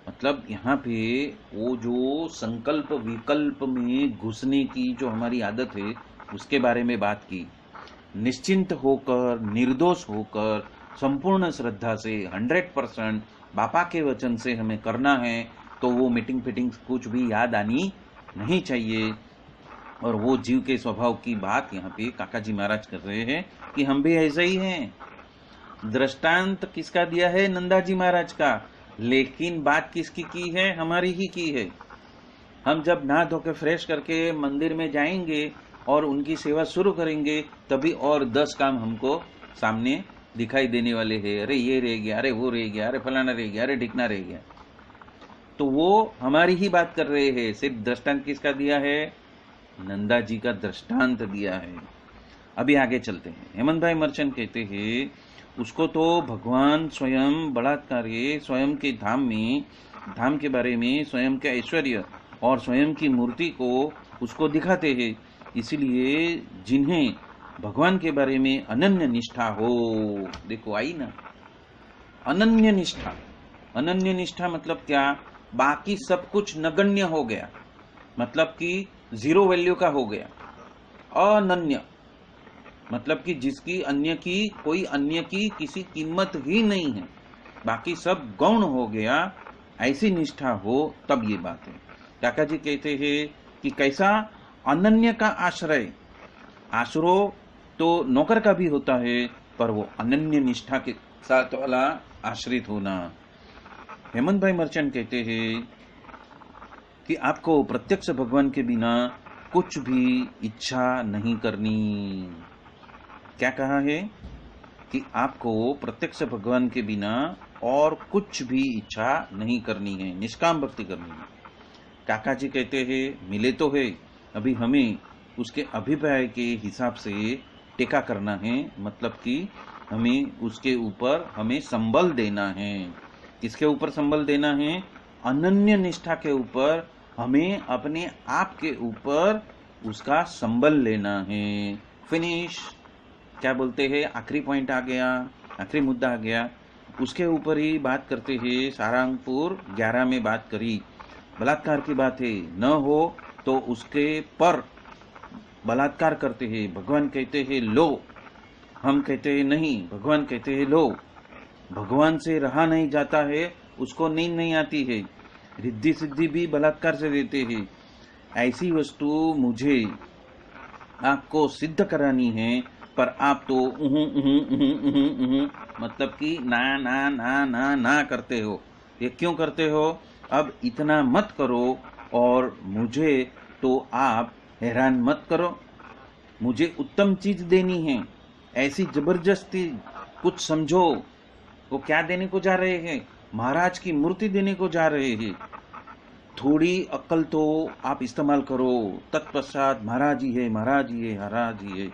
मतलब यहाँ पे वो जो संकल्प विकल्प में घुसने की जो हमारी आदत है, उसके बारे में बात की। निश्चिंत होकर, निर्दोष होकर, संपूर्ण श्रद्धा से 100% बापा के वचन से हमें करना है, तो वो मीटिंग फिटिंग कुछ भी याद आनी नहीं चाहिए। और वो जीव के स्वभाव की बात यहाँ पे काका जी महाराज कर रहे हैं कि हम भी ऐसे ही हैं। दृष्टांत किसका दिया है? नंदा जी महाराज का, लेकिन बात किसकी की है? हमारी ही की है। हम जब नहा धो के फ्रेश करके मंदिर में जाएंगे और उनकी सेवा शुरू करेंगे, तभी और 10 काम हमको सामने दिखाई देने वाले हैं। अरे ये रह गया, अरे वो रह गया, अरे फलाना रह गया, अरे ढिकना रह गया। तो वो हमारी ही बात कर रहे हैं। सिर्फ दृष्टांत किसका दिया है? नंदा जी का दृष्टांत दिया है। अभी आगे चलते हैं। हेमंत भाई मर्चेंट कहते हैं, उसको तो भगवान स्वयं बलात्कारी, स्वयं के धाम के बारे में, स्वयं के ऐश्वर्य और स्वयं की मूर्ति को उसको दिखाते हैं। इसलिए जिन्हें भगवान के बारे में अनन्य निष्ठा हो, देखो आई ना, अनन्य निष्ठा मतलब क्या? बाकी सब कुछ नगण्य हो गया, मतलब कि 0 वैल्यू का हो गया। अनन्य मतलब कि जिसकी अन्य की, कोई अन्य की किसी कीमत ही नहीं है, बाकी सब गौण हो गया। ऐसी निष्ठा हो तब ये बात है। काका जी कहते हैं कि कैसा? अनन्य का आश्रय। आश्रो तो नौकर का भी होता है, पर वो अनन्य निष्ठा के साथ वाला आश्रित होना। हेमंत भाई मर्चेंट कहते हैं कि आपको प्रत्यक्ष भगवान के बिना कुछ भी इच्छा नहीं करनी। क्या कहा है कि आपको प्रत्यक्ष भगवान के बिना और कुछ भी इच्छा नहीं करनी है, निष्काम भक्ति करनी है। काका जी कहते हैं मिले तो है, अभी हमें उसके अभिप्राय के हिसाब से टेका करना है, मतलब कि हमें उसके ऊपर हमें संबल देना है। किसके ऊपर संबल देना है? अनन्य निष्ठा के ऊपर हमें अपने आप के ऊपर उसका संबल लेना है। फिनिश। क्या बोलते हैं? आखिरी पॉइंट आ गया, आखिरी मुद्दा आ गया, उसके ऊपर ही बात करते हैं। सारंगपुर 11 में बात करी, बलात्कार की बात है, न हो तो उसके पर बलात्कार करते हैं। भगवान कहते हैं लो, हम कहते हैं नहीं, भगवान कहते हैं लो। भगवान से रहा नहीं जाता है, उसको नींद नहीं आती है, रिद्धि सिद्धि भी बलात्कार से देते हैं। ऐसी वस्तु मुझे आपको सिद्ध करानी है, पर आप तो मतलब कि ना ना ना ना ना करते हो। ये क्यों करते हो? अब इतना मत करो और मुझे तो आप हैरान मत करो। मुझे उत्तम चीज देनी है, ऐसी जबरदस्ती कुछ समझो। वो क्या देने को जा रहे हैं? महाराज की मूर्ति देने को जा रहे हैं। थोड़ी अक्ल तो आप इस्तेमाल करो। तत्पश्चात महाराज ही है, महाराज ही है, महाराज ही है।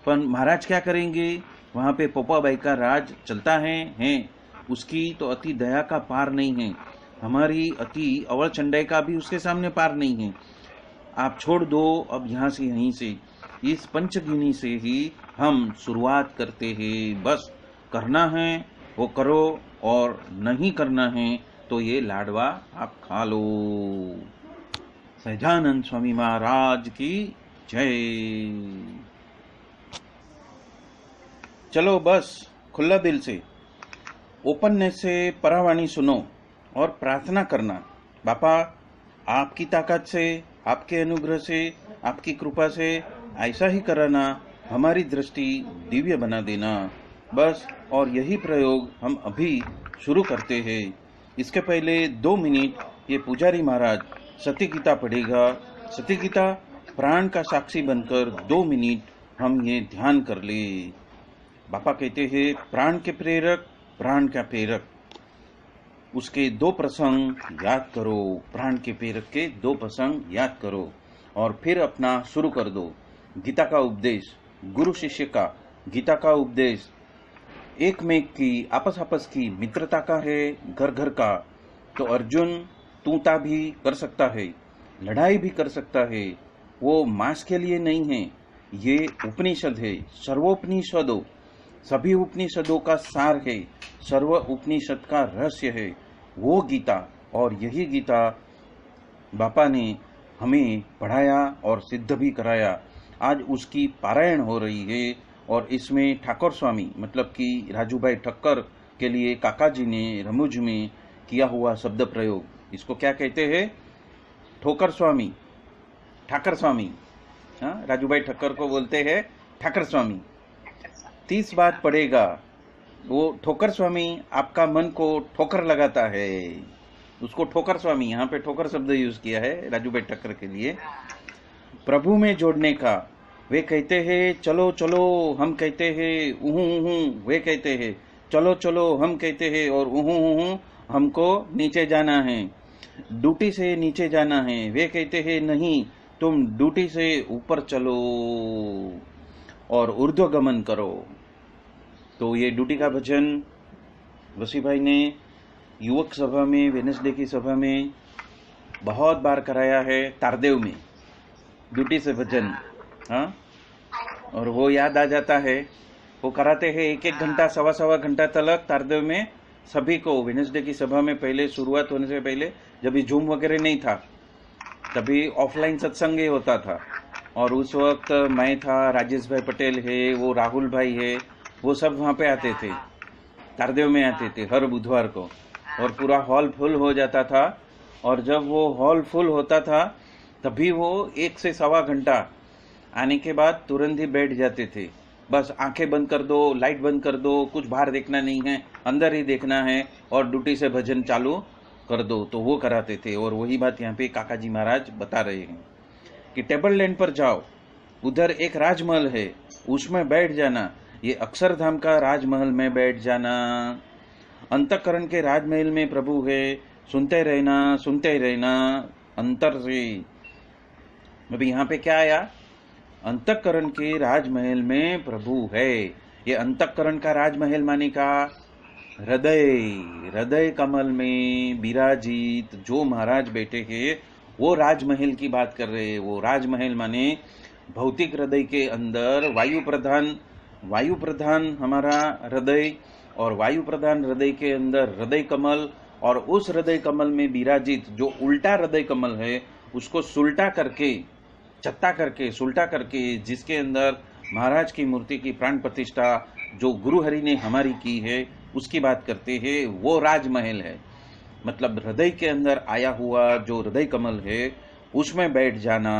पर महाराज क्या करेंगे? वहां पे पोपा बाई का राज चलता है। उसकी तो अति दया का पार नहीं है, हमारी अति अवल चंडाई का भी उसके सामने पार नहीं है। आप छोड़ दो अब यहाँ से, यहीं से, इस पंचगिनी से ही हम शुरुआत करते हैं। बस करना है वो करो, और नहीं करना है तो ये लाडवा आप खा लो। सहजानंद स्वामी महाराज की जय। चलो बस खुला दिल से, ओपननेस से परावाणी सुनो और प्रार्थना करना, बापा आपकी ताकत से, आपके अनुग्रह से, आपकी कृपा से ऐसा ही कराना, हमारी दृष्टि दिव्य बना देना। बस, और यही प्रयोग हम अभी शुरू करते हैं। इसके पहले 2 मिनट ये पुजारी महाराज सती गीता पढ़ेगा। सती गीता प्राण का साक्षी बनकर 2 मिनट हम ये ध्यान कर ले। बापा कहते हैं प्राण के प्रेरक, प्राण का प्रेरक, उसके 2 प्रसंग याद करो। प्राण के प्रेरक के 2 प्रसंग याद करो और फिर अपना शुरू कर दो। गीता का उपदेश, गुरु शिष्य का गीता का उपदेश, एक में की आपस की मित्रता का है, घर घर का। तो अर्जुन तूता भी कर सकता है, लड़ाई भी कर सकता है। वो मांस के लिए नहीं है, ये उपनिषद है, सर्वोपनिषदों, सभी उपनिषदों का सार है, सर्व उपनिषद का रहस्य है वो गीता। और यही गीता बापा ने हमें पढ़ाया और सिद्ध भी कराया। आज उसकी पारायण हो रही है और इसमें ठाकुर स्वामी मतलब कि राजू भाई ठक्कर के लिए काका जी ने रमुज में किया हुआ शब्द प्रयोग, इसको क्या कहते हैं? ठोकर स्वामी, ठाकर स्वामी। हाँ, राजू भाई ठक्कर को बोलते हैं ठाकर स्वामी। 30 बात पड़ेगा वो ठोकर स्वामी, आपका मन को ठोकर लगाता है, उसको ठोकर स्वामी, यहाँ पे ठोकर शब्द यूज किया है राजू भाई ठक्कर के लिए। प्रभु में जोड़ने का, वे कहते हैं चलो चलो, हम कहते हैं उहू, वे कहते हैं चलो चलो, हम कहते हैं और उहू, हमको नीचे जाना है, ड्यूटी से नीचे जाना है। वे कहते हैं नहीं, तुम ड्यूटी से ऊपर चलो और ऊर्ध्वगमन करो। तो ये ड्यूटी का भजन वसी भाई ने युवक सभा में, वेडनेसडे की सभा में बहुत बार कराया है, तारदेव में ड्यूटी से भजन। हाँ, और वो याद आ जाता है, वो कराते हैं 1-1 घंटा, 1.25 घंटा तक तारदेव में सभी को। वेडनेसडे की सभा में पहले शुरुआत होने से पहले, जब जूम वगैरह नहीं था, तभी ऑफलाइन सत्संग ही होता था। और उस वक्त मैं था, राजेश भाई पटेल है, वो राहुल भाई है, वो सब वहाँ पे आते थे, तारदेव में आते थे हर बुधवार को, और पूरा हॉल फुल हो जाता था। और जब वो हॉल फुल होता था तभी वो 1 से 1.25 घंटा आने के बाद तुरंत ही बैठ जाते थे, बस आंखें बंद कर दो, लाइट बंद कर दो, कुछ बाहर देखना नहीं है, अंदर ही देखना है और ड्यूटी से भजन चालू कर दो। तो वो कराते थे। और वही बात यहाँ पे काका जी महाराज बता रहे हैं कि टेबल लैंड पर जाओ, उधर एक राजमहल है, उसमें बैठ जाना। ये अक्षरधाम का राजमहल में बैठ जाना। अंतःकरण के राजमहल में प्रभु है, सुनते रहना अंतर से। अभी यहाँ पे क्या आया? अंतःकरण के राजमहल में प्रभु है। ये अंतःकरण का राजमहल माने का हृदय कमल में विराजित जो महाराज बैठे हैं, वो राजमहल की बात कर रहे हैं। वो राजमहल माने भौतिक हृदय के अंदर वायु प्रधान हमारा हृदय, और वायु प्रधान हृदय के अंदर हृदय कमल, और उस हृदय कमल में विराजित जो उल्टा हृदय कमल है, उसको सुलटा करके जिसके अंदर महाराज की मूर्ति की प्राण प्रतिष्ठा जो गुरु हरि ने हमारी की है, उसकी बात करते हैं। वो राजमहल है। मतलब हृदय के अंदर आया हुआ जो हृदय कमल है, उसमें बैठ जाना।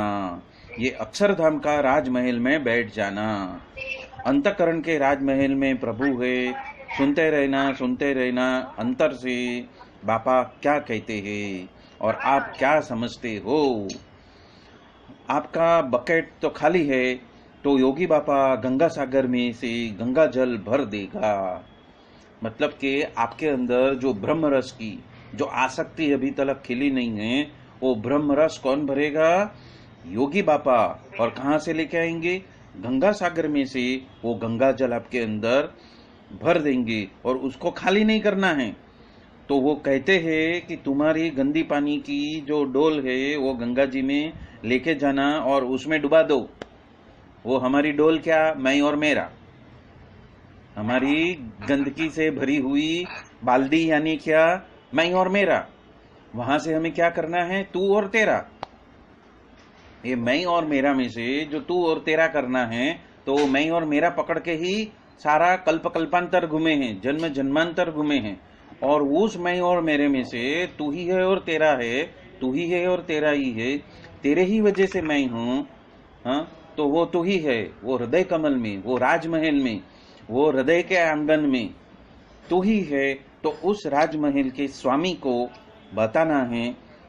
ये अक्षरधाम का राजमहल में बैठ जाना। अंतःकरण के राजमहल में प्रभु है। सुनते रहना अंतर से बापा क्या कहते हैं और आप क्या समझते हो। आपका बकेट तो खाली है, तो योगी बापा गंगा सागर में से गंगा जल भर देगा। मतलब कि आपके अंदर जो ब्रह्म रस की जो आसक्ति अभी तक खिली नहीं है, वो ब्रह्म रस कौन भरेगा? योगी बापा। और कहां से लेके आएंगे? गंगा सागर में से वो गंगा जल आपके अंदर भर देंगे, और उसको खाली नहीं करना है। तो वो कहते हैं कि तुम्हारी गंदी पानी की जो डोल है, वो गंगा जी में लेके जाना और उसमें डुबा दो। वो हमारी डोल क्या? मैं और मेरा। हमारी गंदगी से भरी हुई बाल्टी यानी क्या? मैं और मेरा। वहां से हमें क्या करना है? तू और तेरा। ये मैं और मेरा में से जो तू और तेरा करना है, तो मैं और मेरा पकड़ के ही सारा कल्पांतर घूमे हैं, जन्म जन्मांतर घूमे हैं। और उस मैं और मेरे में से तू ही है और तेरा है, तू ही है और तेरा ही है, तेरे ही वजह से मैं हूं। हाँ, तो वो तू ही है। वो हृदय कमल में, वो राजमहल में, वो हृदय के आंगन में तू ही है। तो उस राजमहल के स्वामी को बताना है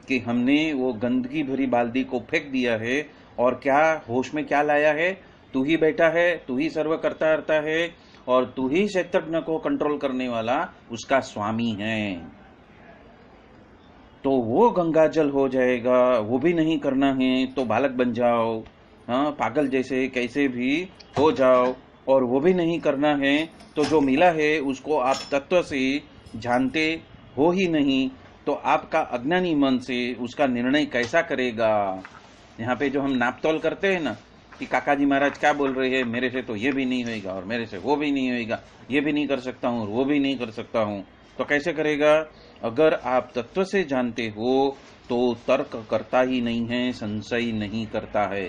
कि हमने वो गंदगी भरी बाल्टी को फेंक दिया है, और क्या होश में क्या लाया है? तू ही बैठा है, तू ही सर्व करता रहता है, और तू ही शैत्रज्ञ को कंट्रोल करने वाला उसका स्वामी है। तो वो गंगा जल हो जाएगा। वो भी नहीं करना है तो बालक बन जाओ, हाँ, पागल जैसे कैसे भी हो जाओ। और वो भी नहीं करना है तो जो मिला है उसको आप तत्व से जानते हो ही नहीं, तो आपका अज्ञानी मन से उसका निर्णय कैसा करेगा? यहाँ पे जो हम नापतोल करते हैं ना, कि काका जी महाराज क्या बोल रहे हैं, मेरे से तो ये भी नहीं होएगा और मेरे से वो भी नहीं होएगा, ये भी नहीं कर सकता हूँ और वो भी नहीं कर सकता हूँ, तो कैसे करेगा? अगर आप तत्व से जानते हो तो तर्क करता ही नहीं है, संशय नहीं करता है।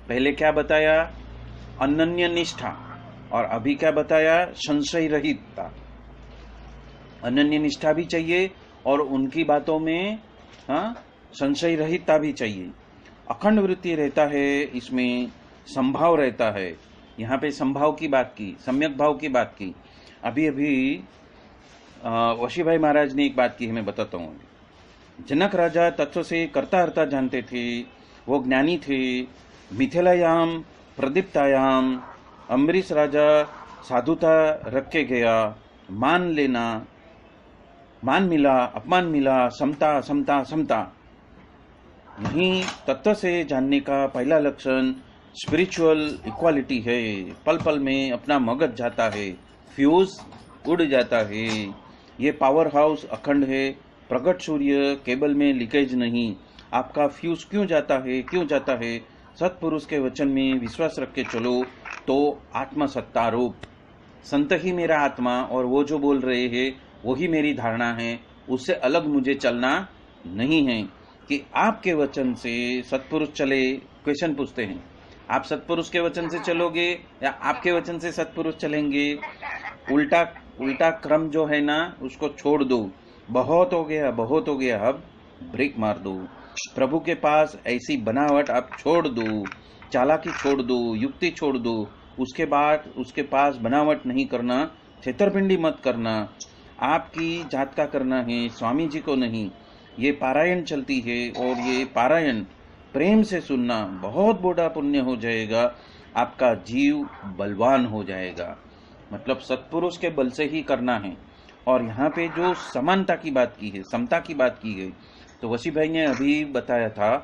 पहले क्या बताया? अनन्य निष्ठा, और अभी क्या बताया? संशय रहितता। अनन्य निष्ठा भी चाहिए और उनकी बातों में संशय रहितता भी चाहिए। अखंड वृत्ति रहता है, इसमें संभाव रहता है। यहाँ पे संभाव की बात की, सम्यक भाव की बात की। अभी वशी भाई महाराज ने एक बात की है, मैं बताता हूँ। जनक राजा तत्व से कर्ता हर्ता जानते थे, वो ज्ञानी थे। मिथिलायाम प्रदीप्तायाम अम्बरीश राजा साधुता रख के गया। मान मिला, अपमान मिला, समता समता समता। नहीं, तत्व से जानने का पहला लक्षण स्पिरिचुअल इक्वालिटी है। पल पल में अपना मगज जाता है, फ्यूज उड़ जाता है। ये पावर हाउस अखंड है, प्रकट सूर्य, केबल में लीकेज नहीं। आपका फ्यूज क्यों जाता है? सत्पुरुष के वचन में विश्वास रख के चलो तो आत्म सत्तारूप, संत ही मेरा आत्मा, और वो जो बोल रहे हैं वही मेरी धारणा है, उससे अलग मुझे चलना नहीं है। कि आपके वचन से सत्पुरुष चले, क्वेश्चन पूछते हैं, आप सत्पुरुष के वचन से चलोगे या आपके वचन से सत्पुरुष चलेंगे? उल्टा क्रम जो है ना, उसको छोड़ दो। बहुत हो गया, अब ब्रेक मार दो। प्रभु के पास ऐसी बनावट आप छोड़ दो, चालाकी छोड़ दो, युक्ति छोड़ दो, उसके बाद उसके पास बनावट नहीं करना, छेतरपिंडी मत करना, आपकी जात का करना है, स्वामी जी को नहीं। ये पारायण चलती है और ये पारायण प्रेम से सुनना बहुत बड़ा पुण्य हो जाएगा, आपका जीव बलवान हो जाएगा। मतलब सत्पुरुष के बल से ही करना है। और यहाँ पे जो समानता की बात की है, समता की बात की है, तो वसी भाई ने अभी बताया था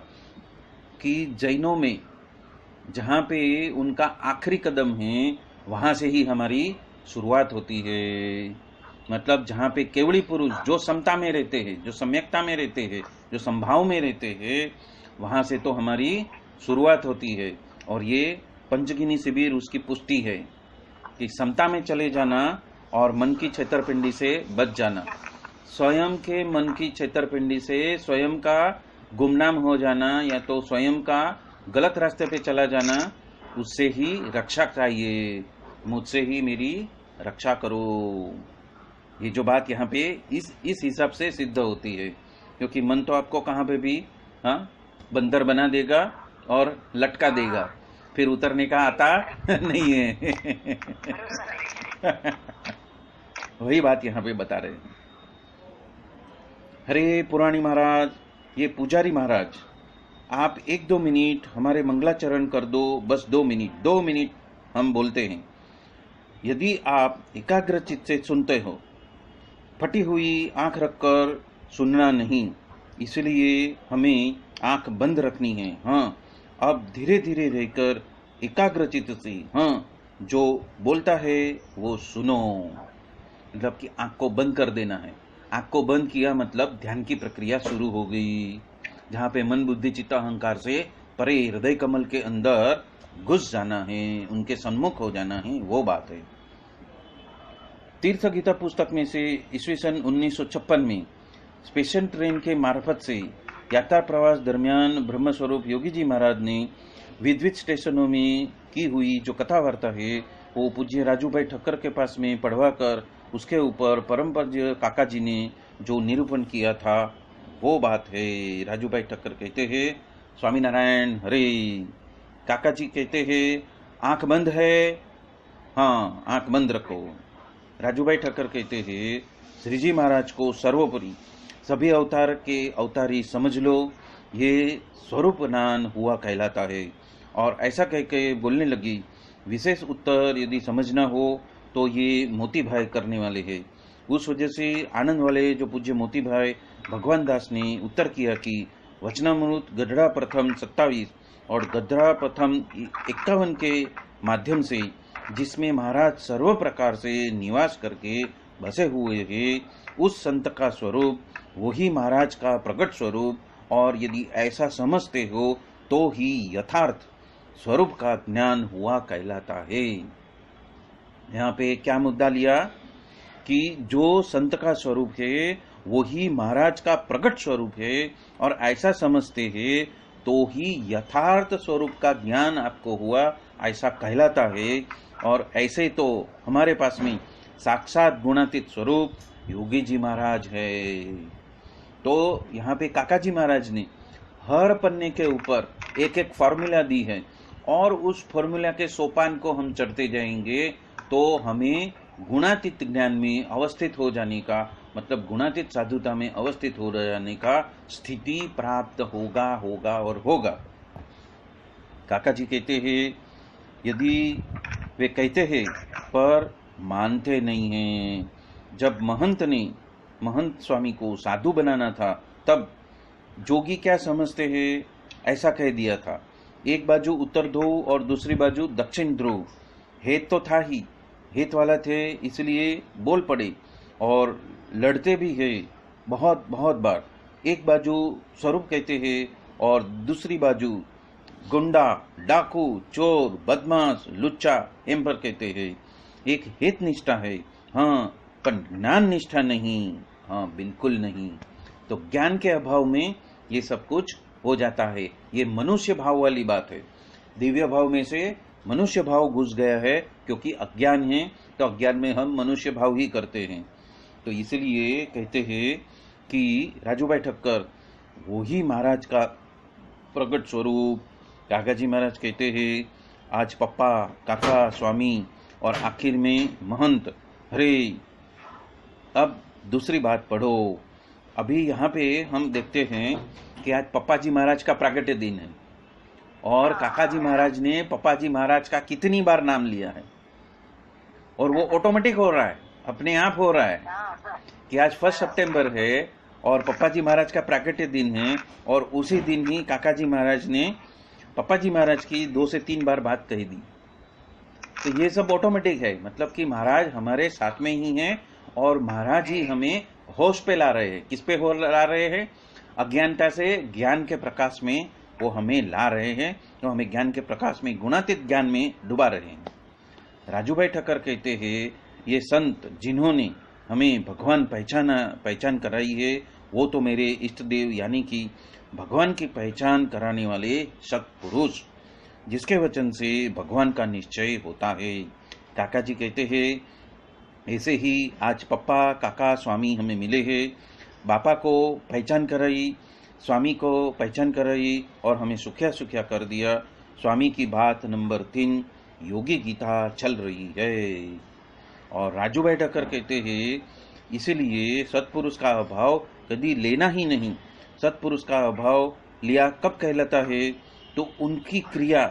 कि जैनों में जहाँ पे उनका आखिरी कदम है, वहाँ से ही हमारी शुरुआत होती है। मतलब जहाँ पे केवली पुरुष जो समता में रहते हैं, जो सम्यकता में रहते हैं, जो संभाव में रहते हैं, वहाँ से तो हमारी शुरुआत होती है। और ये पंचगिनी शिविर उसकी पुष्टि है कि समता में चले जाना और मन की छेतरपिंडी से बच जाना। स्वयं के मन की छेतरपिंडी से स्वयं का गुमनाम हो जाना या तो स्वयं का गलत रास्ते पे चला जाना, उससे ही रक्षा चाहिए। मुझसे ही मेरी रक्षा करो। ये जो बात यहाँ पे इस हिसाब से सिद्ध होती है, क्योंकि मन तो आपको कहाँ पे भी बंदर बना देगा और लटका देगा, फिर उतरने का आता नहीं है। वही बात यहाँ पे बता रहे हैं। हरे पुराणी महाराज, ये पुजारी महाराज, आप 1-2 मिनट हमारे मंगलाचरण कर दो, बस 2 मिनट हम बोलते हैं। यदि आप एकाग्र चित्त से सुनते हो, फटी हुई आंख रखकर सुनना नहीं, इसलिए हमें आंख बंद रखनी है। हाँ, अब धीरे धीरे रहकर एकाग्र चित्त से जो बोलता है वो सुनो। मतलब कि आंख को बंद कर देना है। आंख को बंद किया मतलब ध्यान की प्रक्रिया शुरू हो गई, जहाँ पे मन बुद्धि चित्त अहंकार से परे हृदय कमल के अंदर घुस जाना है, उनके सम्मुख हो जाना है, वो बात है। तीर्थ गीता पुस्तक में से ईस्वी सन 1956 में स्पेशल ट्रेन के मार्फत से यात्रा प्रवास दरमियान ब्रह्मस्वरूप योगी जी महाराज ने विविध स्टेशनों में की हुई जो कथा वार्ता है, वो पूज्य राजू भाई ठक्कर के पास में पढ़वा कर उसके ऊपर परम पूज्य काका जी ने जो निरूपण किया था, वो बात है। राजू भाई ठक्कर कहते हैं स्वामी नारायण हरे, काका जी कहते हैं आंख बंद है, हाँ आंख बंद रखो। राजू भाई ठक्कर कहते हैं श्री जी महाराज को सर्वोपरि सभी अवतार के अवतारी समझ लो, ये स्वरूप ज्ञान हुआ कहलाता है। और ऐसा कह के बोलने लगी, विशेष उत्तर यदि समझना हो तो ये मोती भाई करने वाले हैं। उस वजह से आनंद वाले जो पूज्य मोती भाई भगवान दास ने उत्तर किया कि वचनामृत गढ़ा प्रथम 27 और गढ़ा प्रथम 51 के माध्यम से, जिसमें महाराज सर्व प्रकार से निवास करके बसे हुए हैं, उस संत का स्वरूप वही महाराज का प्रकट स्वरूप, और यदि ऐसा समझते हो तो ही यथार्थ स्वरूप का ज्ञान हुआ कहलाता है। यहाँ पे क्या मुद्दा लिया कि जो संत का स्वरूप है वही महाराज का प्रकट स्वरूप है, और ऐसा समझते हैं तो ही यथार्थ स्वरूप का ज्ञान आपको हुआ, ऐसा कहलाता है। और ऐसे तो हमारे पास में साक्षात गुणातीत स्वरूप योगी जी महाराज है। तो यहाँ पे काका जी महाराज ने हर पन्ने के ऊपर एक एक फॉर्मूला दी है, और उस फॉर्मूला के सोपान को हम चढ़ते जाएंगे तो हमें गुणातीत ज्ञान में अवस्थित हो जाने का, मतलब गुणातीत साधुता में अवस्थित हो जाने का स्थिति प्राप्त होगा। काका जी कहते हैं यदि वे कहते हैं पर मानते नहीं हैं। जब महंत स्वामी को साधु बनाना था, तब जोगी क्या समझते हैं ऐसा कह दिया था, एक बाजू उत्तर ध्रुव और दूसरी बाजू दक्षिण ध्रुव। हेत तो था ही, हेत वाला थे, इसलिए बोल पड़े और लड़ते भी है बहुत बहुत बार। एक बाजू स्वरूप कहते हैं और दूसरी बाजू गुंडा, डाकू, चोर, बदमाश, लुच्चा एम पर कहते हैं। एक हेत निष्ठा है, हाँ, पर ज्ञान निष्ठा नहीं, हाँ बिल्कुल नहीं। तो ज्ञान के अभाव में ये सब कुछ हो जाता है। ये मनुष्य भाव वाली बात है। दिव्य भाव में से मनुष्य भाव घुस गया है, क्योंकि अज्ञान है, तो अज्ञान में हम मनुष्य भाव ही करते हैं। तो इसलिए कहते हैं कि राजू भाई ठक्कर वही महाराज का प्रकट स्वरूप। काका जी महाराज कहते हैं आज पप्पा, काका, स्वामी और आखिर में महंत। अरे अब दूसरी बात पढ़ो। अभी यहाँ पे हम देखते हैं कि आज पप्पा जी महाराज का प्राकट्य दिन है और काका जी महाराज ने पप्पा जी महाराज का कितनी बार नाम लिया है, और वो ऑटोमेटिक हो रहा है, अपने आप हो रहा है कि आज 1 सितंबर है और पप्पा जी महाराज का प्राकट्य दिन है, और उसी दिन ही काका जी महाराज ने पप्पा जी महाराज की 2 से 3 बार बात कही दी। तो ये सब ऑटोमेटिक है, मतलब कि महाराज हमारे साथ में ही हैं और महाराज ही हमें होश पे ला रहे हैं। किस पे हो ला रहे हैं? अज्ञानता से ज्ञान के प्रकाश में वो हमें ला रहे हैं, तो हमें ज्ञान के प्रकाश में, गुणातीत ज्ञान में डुबा रहे हैं। राजूभाई ठक्कर कहते हैं, ये संत जिन्होंने हमें भगवान पहचान कराई है, वो तो मेरे इष्ट देव यानी कि भगवान की पहचान कराने वाले सत्पुरुष, जिसके वचन से भगवान का निश्चय होता है। काका जी कहते हैं, ऐसे ही आज पप्पा, काका, स्वामी हमें मिले हैं। बापा को पहचान कराई, स्वामी को पहचान कराई और हमें सुखिया सुखिया कर दिया। स्वामी की बात नंबर 3, योगी गीता चल रही है। और राजूभाई ठक्कर कहते हैं, इसलिए सत्पुरुष का अभाव कभी लेना ही नहीं। सत्पुरुष का अभाव लिया कब कहलाता है? तो उनकी क्रिया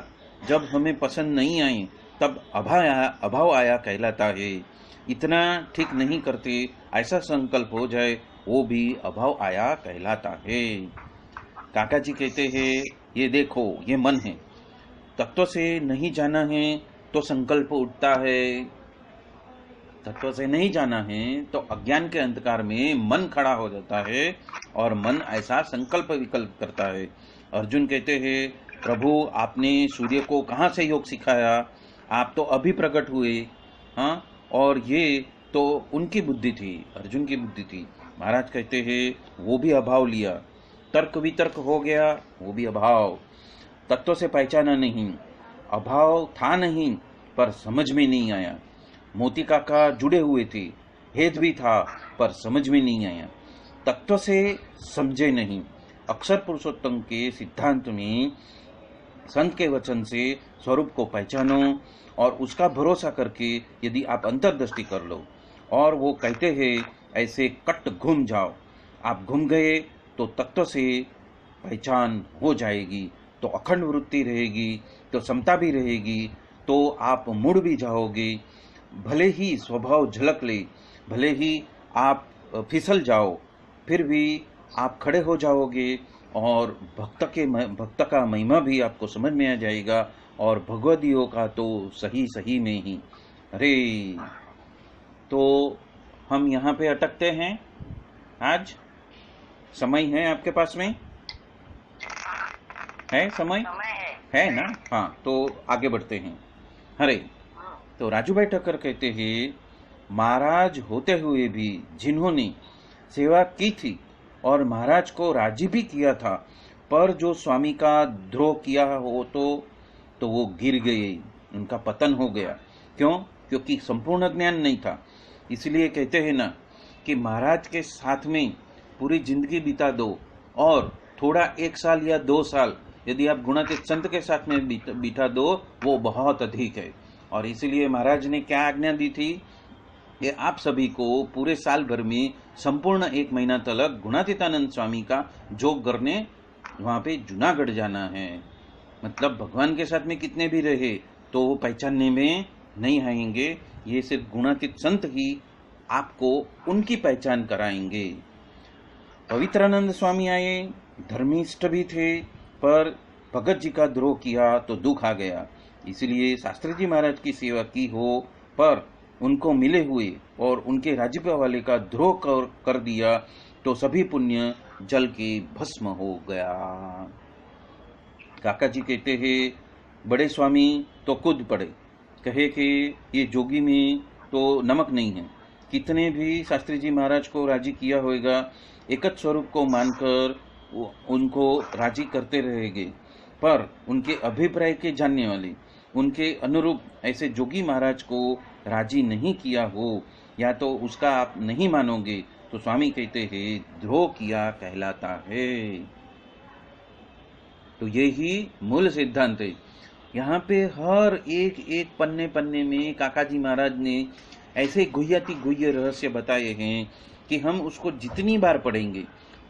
जब हमें पसंद नहीं आई तब अभाव आया कहलाता है। इतना ठीक नहीं करते ऐसा संकल्प हो जाए, वो भी अभाव आया कहलाता है। काका जी कहते हैं, ये देखो ये मन है, तत्व से नहीं जाना है तो संकल्प उठता है। तत्व से नहीं जाना है तो अज्ञान के अंधकार में मन खड़ा हो जाता है और मन ऐसा संकल्प विकल्प करता है। अर्जुन कहते हैं, प्रभु आपने सूर्य को कहाँ से योग सिखाया? आप तो अभी प्रकट हुए। हाँ, और ये तो उनकी बुद्धि थी, अर्जुन की बुद्धि थी। महाराज कहते हैं, वो भी अभाव लिया। तर्क वितर्क हो गया, वो भी अभाव। तत्व से पहचाना नहीं, अभाव था नहीं पर समझ में नहीं आया। मोती काका जुड़े हुए थे, हेत भी था पर समझ में नहीं आया। तत्व से समझे नहीं। अक्षर पुरुषोत्तम के सिद्धांत में संत के वचन से स्वरूप को पहचानो और उसका भरोसा करके यदि आप अंतर्दृष्टि कर लो, और वो कहते हैं ऐसे कट घूम जाओ। आप घूम गए तो तत्व से पहचान हो जाएगी, तो अखंड वृत्ति रहेगी, तो समता भी रहेगी, तो आप मुड़ भी जाओगे। भले ही स्वभाव झलक ले, भले ही आप फिसल जाओ, फिर भी आप खड़े हो जाओगे और भक्त का महिमा भी आपको समझ में आ जाएगा, और भगवदियों का तो सही में ही। अरे तो हम यहाँ पे अटकते हैं। आज समय है आपके पास में? है समय? है ना? हाँ, तो आगे बढ़ते हैं। अरे तो राजूभाई ठक्कर कहते हैं, महाराज होते हुए भी जिन्होंने सेवा की थी और महाराज को राजी भी किया था, पर जो स्वामी का द्रोह किया हो तो वो गिर गए, उनका पतन हो गया। क्यों? क्योंकि संपूर्ण ज्ञान नहीं था। इसलिए कहते हैं ना कि महाराज के साथ में पूरी जिंदगी बिता दो और थोड़ा 1 साल या 2 साल यदि आप गुणातीत संत के साथ में बिता दो, वो बहुत अधिक है। और इसीलिए महाराज ने क्या आज्ञा दी थी कि आप सभी को पूरे साल भर में संपूर्ण 1 महीना तक गुणातीतानंद स्वामी का जोग करने वहां पे जूनागढ़ जाना है। मतलब भगवान के साथ में कितने भी रहे तो वो पहचानने में नहीं आएंगे। ये सिर्फ गुणातीत संत ही आपको उनकी पहचान कराएंगे। पवित्रानंद स्वामी आए, धर्मिष्ठ भी थे, पर भगत जी का द्रोह किया तो दुख आ गया। इसलिए शास्त्री जी महाराज की सेवा की हो, पर उनको मिले हुए और उनके राज्य वाले का द्रोह कर दिया तो सभी पुण्य जल के भस्म हो गया। काका जी कहते हैं, बड़े स्वामी तो खुद पड़े, कहे कि ये जोगी में तो नमक नहीं है। कितने भी शास्त्री जी महाराज को राजी किया होगा, एकच स्वरूप को मानकर उनको राजी करते रहेंगे, पर उनके अभिप्राय के जानने वाले, उनके अनुरूप ऐसे जोगी महाराज को राजी नहीं किया हो या तो उसका आप नहीं मानोगे, तो स्वामी कहते हैं द्रोह किया कहलाता है। तो यही मूल सिद्धांत है। यहाँ पे हर एक एक पन्ने पन्ने में काकाजी महाराज ने ऐसे गुह्याति गुह्य रहस्य बताए हैं कि हम उसको जितनी बार पढ़ेंगे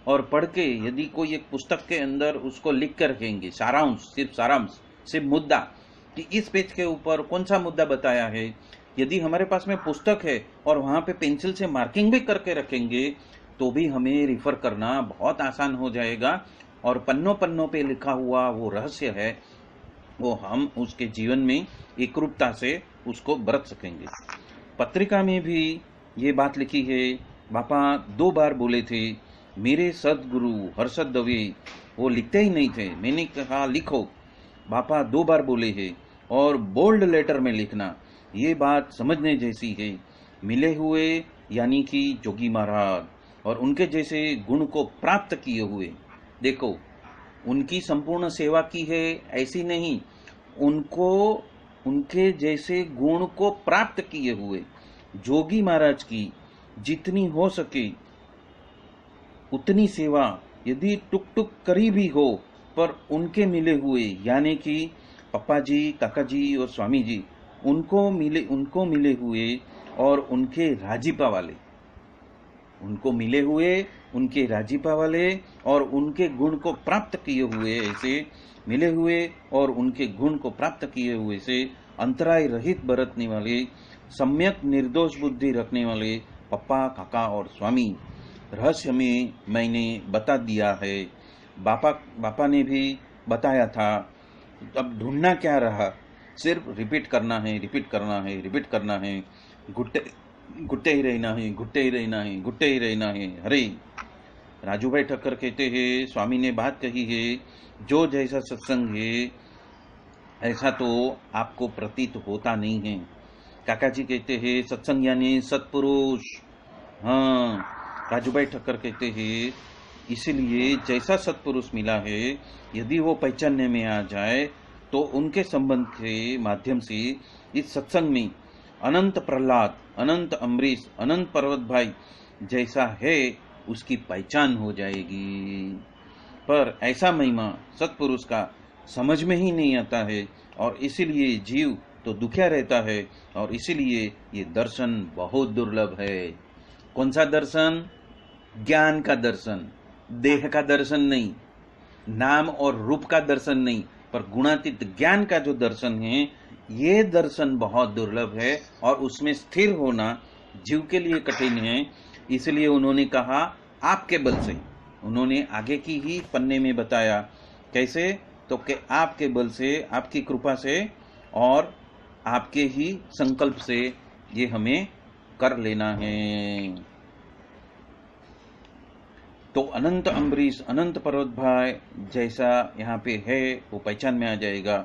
और पढ़ के यदि कोई एक पुस्तक के अंदर उसको लिख कर रखेंगे, सारांश, सिर्फ मुद्दा कि इस पेज के ऊपर कौन सा मुद्दा बताया है, यदि हमारे पास में पुस्तक है और वहाँ पे पेंसिल से मार्किंग भी करके रखेंगे तो भी हमें रिफर करना बहुत आसान हो जाएगा और पन्नों पन्नों पे लिखा हुआ वो रहस्य है वो हम उसके जीवन में एकरूपता से उसको बरत सकेंगे। पत्रिका में भी ये बात लिखी है। बापा 2 बार बोले थे, मेरे सदगुरु हर्षद दवे वो लिखते ही नहीं थे, मैंने कहा लिखो। बापा 2 बार बोले हैं और बोल्ड लेटर में लिखना, ये बात समझने जैसी है। मिले हुए यानी कि जोगी महाराज और उनके जैसे गुण को प्राप्त किए हुए, देखो उनकी संपूर्ण सेवा की है ऐसी नहीं, उनको उनके जैसे गुण को प्राप्त किए हुए जोगी महाराज की जितनी हो सके उतनी सेवा यदि टुक टुक करी भी हो पर उनके मिले हुए यानी कि पप्पा जी, काका जी और स्वामी जी उनको मिले हुए और उनके राजीपा वाले, उनको मिले हुए उनके राजीपा वाले और उनके गुण को प्राप्त किए हुए ऐसे मिले हुए और उनके गुण को प्राप्त किए हुए से अंतराय रहित बरतने वाले, सम्यक निर्दोष बुद्धि रखने वाले पप्पा, काका और स्वामी रहस्य में मैंने बता दिया है। बापा ने भी बताया था। अब ढूंढना क्या रहा, सिर्फ रिपीट करना है, घुट्टे ही रहना है। हरे राजू भाई ठक्कर कहते हैं, स्वामी ने बात कही है, जो जैसा सत्संग है ऐसा तो आपको प्रतीत होता नहीं है। काका जी कहते हैं, सत्संग यानी सत्पुरुष। हाँ, राजू भाई ठक्कर कहते हैं, इसलिए जैसा सत्पुरुष मिला है यदि वो पहचानने में आ जाए तो उनके संबंध के माध्यम से इस सत्संग में अनंत प्रहलाद, अनंत अम्बरीश, अनंत पर्वत भाई जैसा है उसकी पहचान हो जाएगी। पर ऐसा महिमा सत्पुरुष का समझ में ही नहीं आता है और इसीलिए जीव तो दुखिया रहता है और इसीलिए ये दर्शन बहुत दुर्लभ है। कौन सा दर्शन? ज्ञान का दर्शन, देह का दर्शन नहीं, नाम और रूप का दर्शन नहीं, पर गुणातीत ज्ञान का जो दर्शन है ये दर्शन बहुत दुर्लभ है और उसमें स्थिर होना जीव के लिए कठिन है। इसलिए उन्होंने कहा आपके बल से, उन्होंने आगे की ही पन्ने में बताया कैसे, तो कि आपके बल से, आपकी कृपा से और आपके ही संकल्प से ये हमें कर लेना है। तो अनंत अम्बरीश, अनंत पर्वत भाई जैसा यहाँ पे है वो पहचान में आ जाएगा।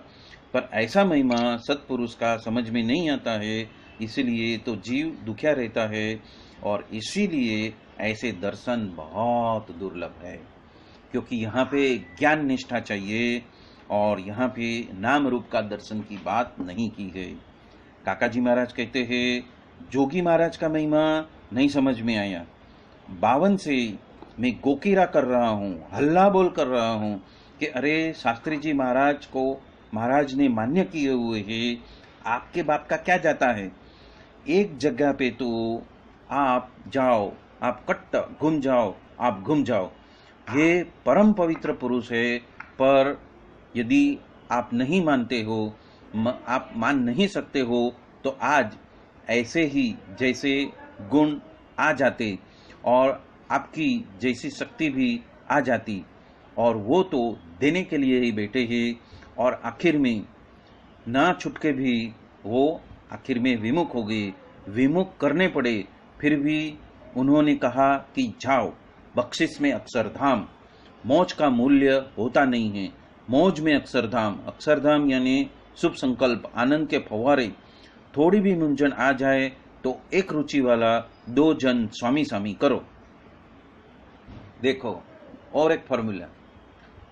पर ऐसा महिमा सत्पुरुष का समझ में नहीं आता है, इसीलिए तो जीव दुखिया रहता है और इसीलिए ऐसे दर्शन बहुत दुर्लभ है, क्योंकि यहाँ पे ज्ञान निष्ठा चाहिए और यहाँ पे नाम रूप का दर्शन की बात नहीं की है। काका जी महाराज कहते हैं, जोगी महाराज का महिमा नहीं समझ में आया। 52 से मैं गोकीरा कर रहा हूँ, हल्ला बोल कर रहा हूँ कि अरे शास्त्री जी महाराज को महाराज ने मान्य किए हुए हैं, आपके बाप का क्या जाता है। एक जगह पे तो आप जाओ, आप कट्ट घूम जाओ, आप घूम जाओ, ये परम पवित्र पुरुष है। पर यदि आप नहीं मानते हो, आप मान नहीं सकते हो, तो आज ऐसे ही जैसे गुण आ जाते और आपकी जैसी शक्ति भी आ जाती और वो तो देने के लिए ही बैठे हैं और आखिर में ना छुटके भी वो आखिर में विमुख हो गए, विमुख करने पड़े। फिर भी उन्होंने कहा कि जाओ, बख्शिश में अक्षरधाम, मौज का मूल्य होता नहीं है, मौज में अक्षरधाम। अक्षरधाम यानी शुभ संकल्प, आनंद के फव्वारे। थोड़ी भी मुंझन आ जाए तो एक रुचि वाला 2 जन स्वामी स्वामी करो। देखो और एक फॉर्मूला,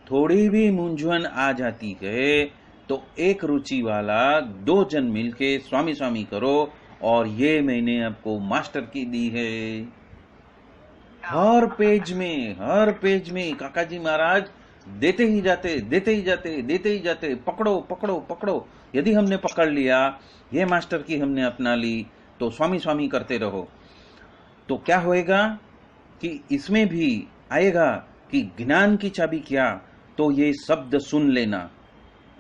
थोड़ी भी मूंझवन आ जाती है तो एक रुचि वाला 2 जन मिलके स्वामी स्वामी करो, और ये मैंने आपको मास्टर की दी है। हर पेज में काका जी महाराज देते ही जाते, देते ही जाते, देते ही जाते, पकड़ो पकड़ो पकड़ो। यदि हमने पकड़ लिया, ये मास्टर की हमने अपना ली, तो स्वामी स्वामी करते रहो। तो क्या होएगा कि इसमें भी आएगा कि ज्ञान की चाबी क्या, तो ये शब्द सुन लेना।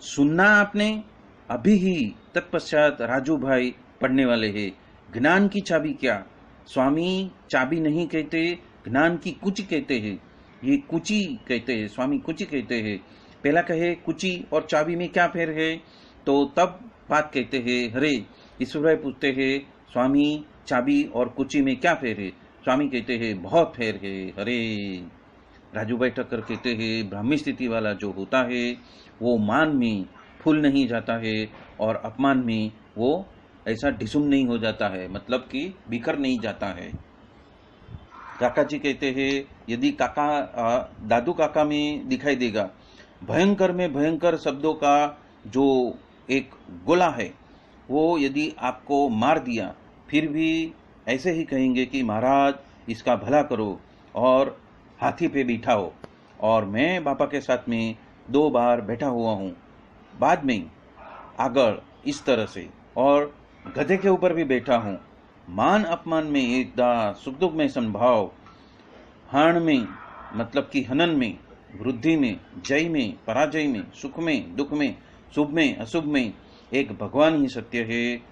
सुनना आपने अभी ही तत्पश्चात राजू भाई पढ़ने वाले हैं। ज्ञान की चाबी क्या? स्वामी चाबी नहीं कहते, ज्ञान की कुची कहते हैं। ये कुची कहते हैं, स्वामी कुची कहते हैं। पहला कहे कुची और चाबी में क्या फेर है, तो तब बात कहते हैं। हरे ईश्वर भाई पूछते हैं, स्वामी चाबी और कुची में क्या फेर है? स्वामी कहते हैं बहुत फेर है। हरे राजू भाई ठक्कर कहते हैं, ब्राह्मी स्थिति वाला जो होता है वो मान में फूल नहीं जाता है और अपमान में वो ऐसा ढिसुम नहीं हो जाता है, मतलब कि बिखर नहीं जाता है। काका जी कहते हैं, यदि काका दादू काका में दिखाई देगा, भयंकर में भयंकर शब्दों का जो एक गोला है, वो यदि आपको मार दिया, फिर भी ऐसे ही कहेंगे कि महाराज इसका भला करो और हाथी पे बिठाओ। और मैं बापा के साथ में 2 बार बैठा हुआ हूँ, बाद में आगड़ इस तरह से, और गधे के ऊपर भी बैठा हूँ। मान अपमान में एकदा, सुख दुख में संभाव, हाण में मतलब कि हनन में, वृद्धि में, जय में, पराजय में, सुख में, दुख में, शुभ में, अशुभ में, एक भगवान ही सत्य है,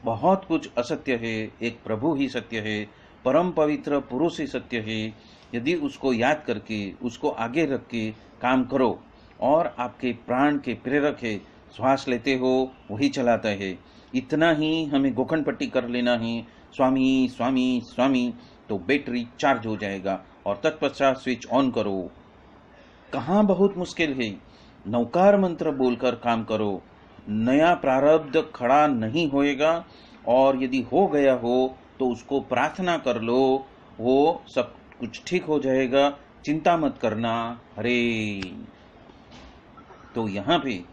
बहुत कुछ असत्य है, एक प्रभु ही सत्य है, परम पवित्र पुरुष ही सत्य है। यदि उसको याद करके, उसको आगे रख के काम करो, और आपके प्राण के प्रेरक है, श्वास लेते हो वही चलाता है। इतना ही हमें गोखंड पट्टी कर लेना है, स्वामी स्वामी स्वामी, तो बैटरी चार्ज हो जाएगा। और तत्पश्चात स्विच ऑन करो। कहाँ बहुत मुश्किल है, नौकार मंत्र बोलकर काम करो। नया प्रारब्ध खड़ा नहीं होएगा, और यदि हो गया हो तो उसको प्रार्थना कर लो, वो सब कुछ ठीक हो जाएगा, चिंता मत करना। हरे। तो यहाँ पे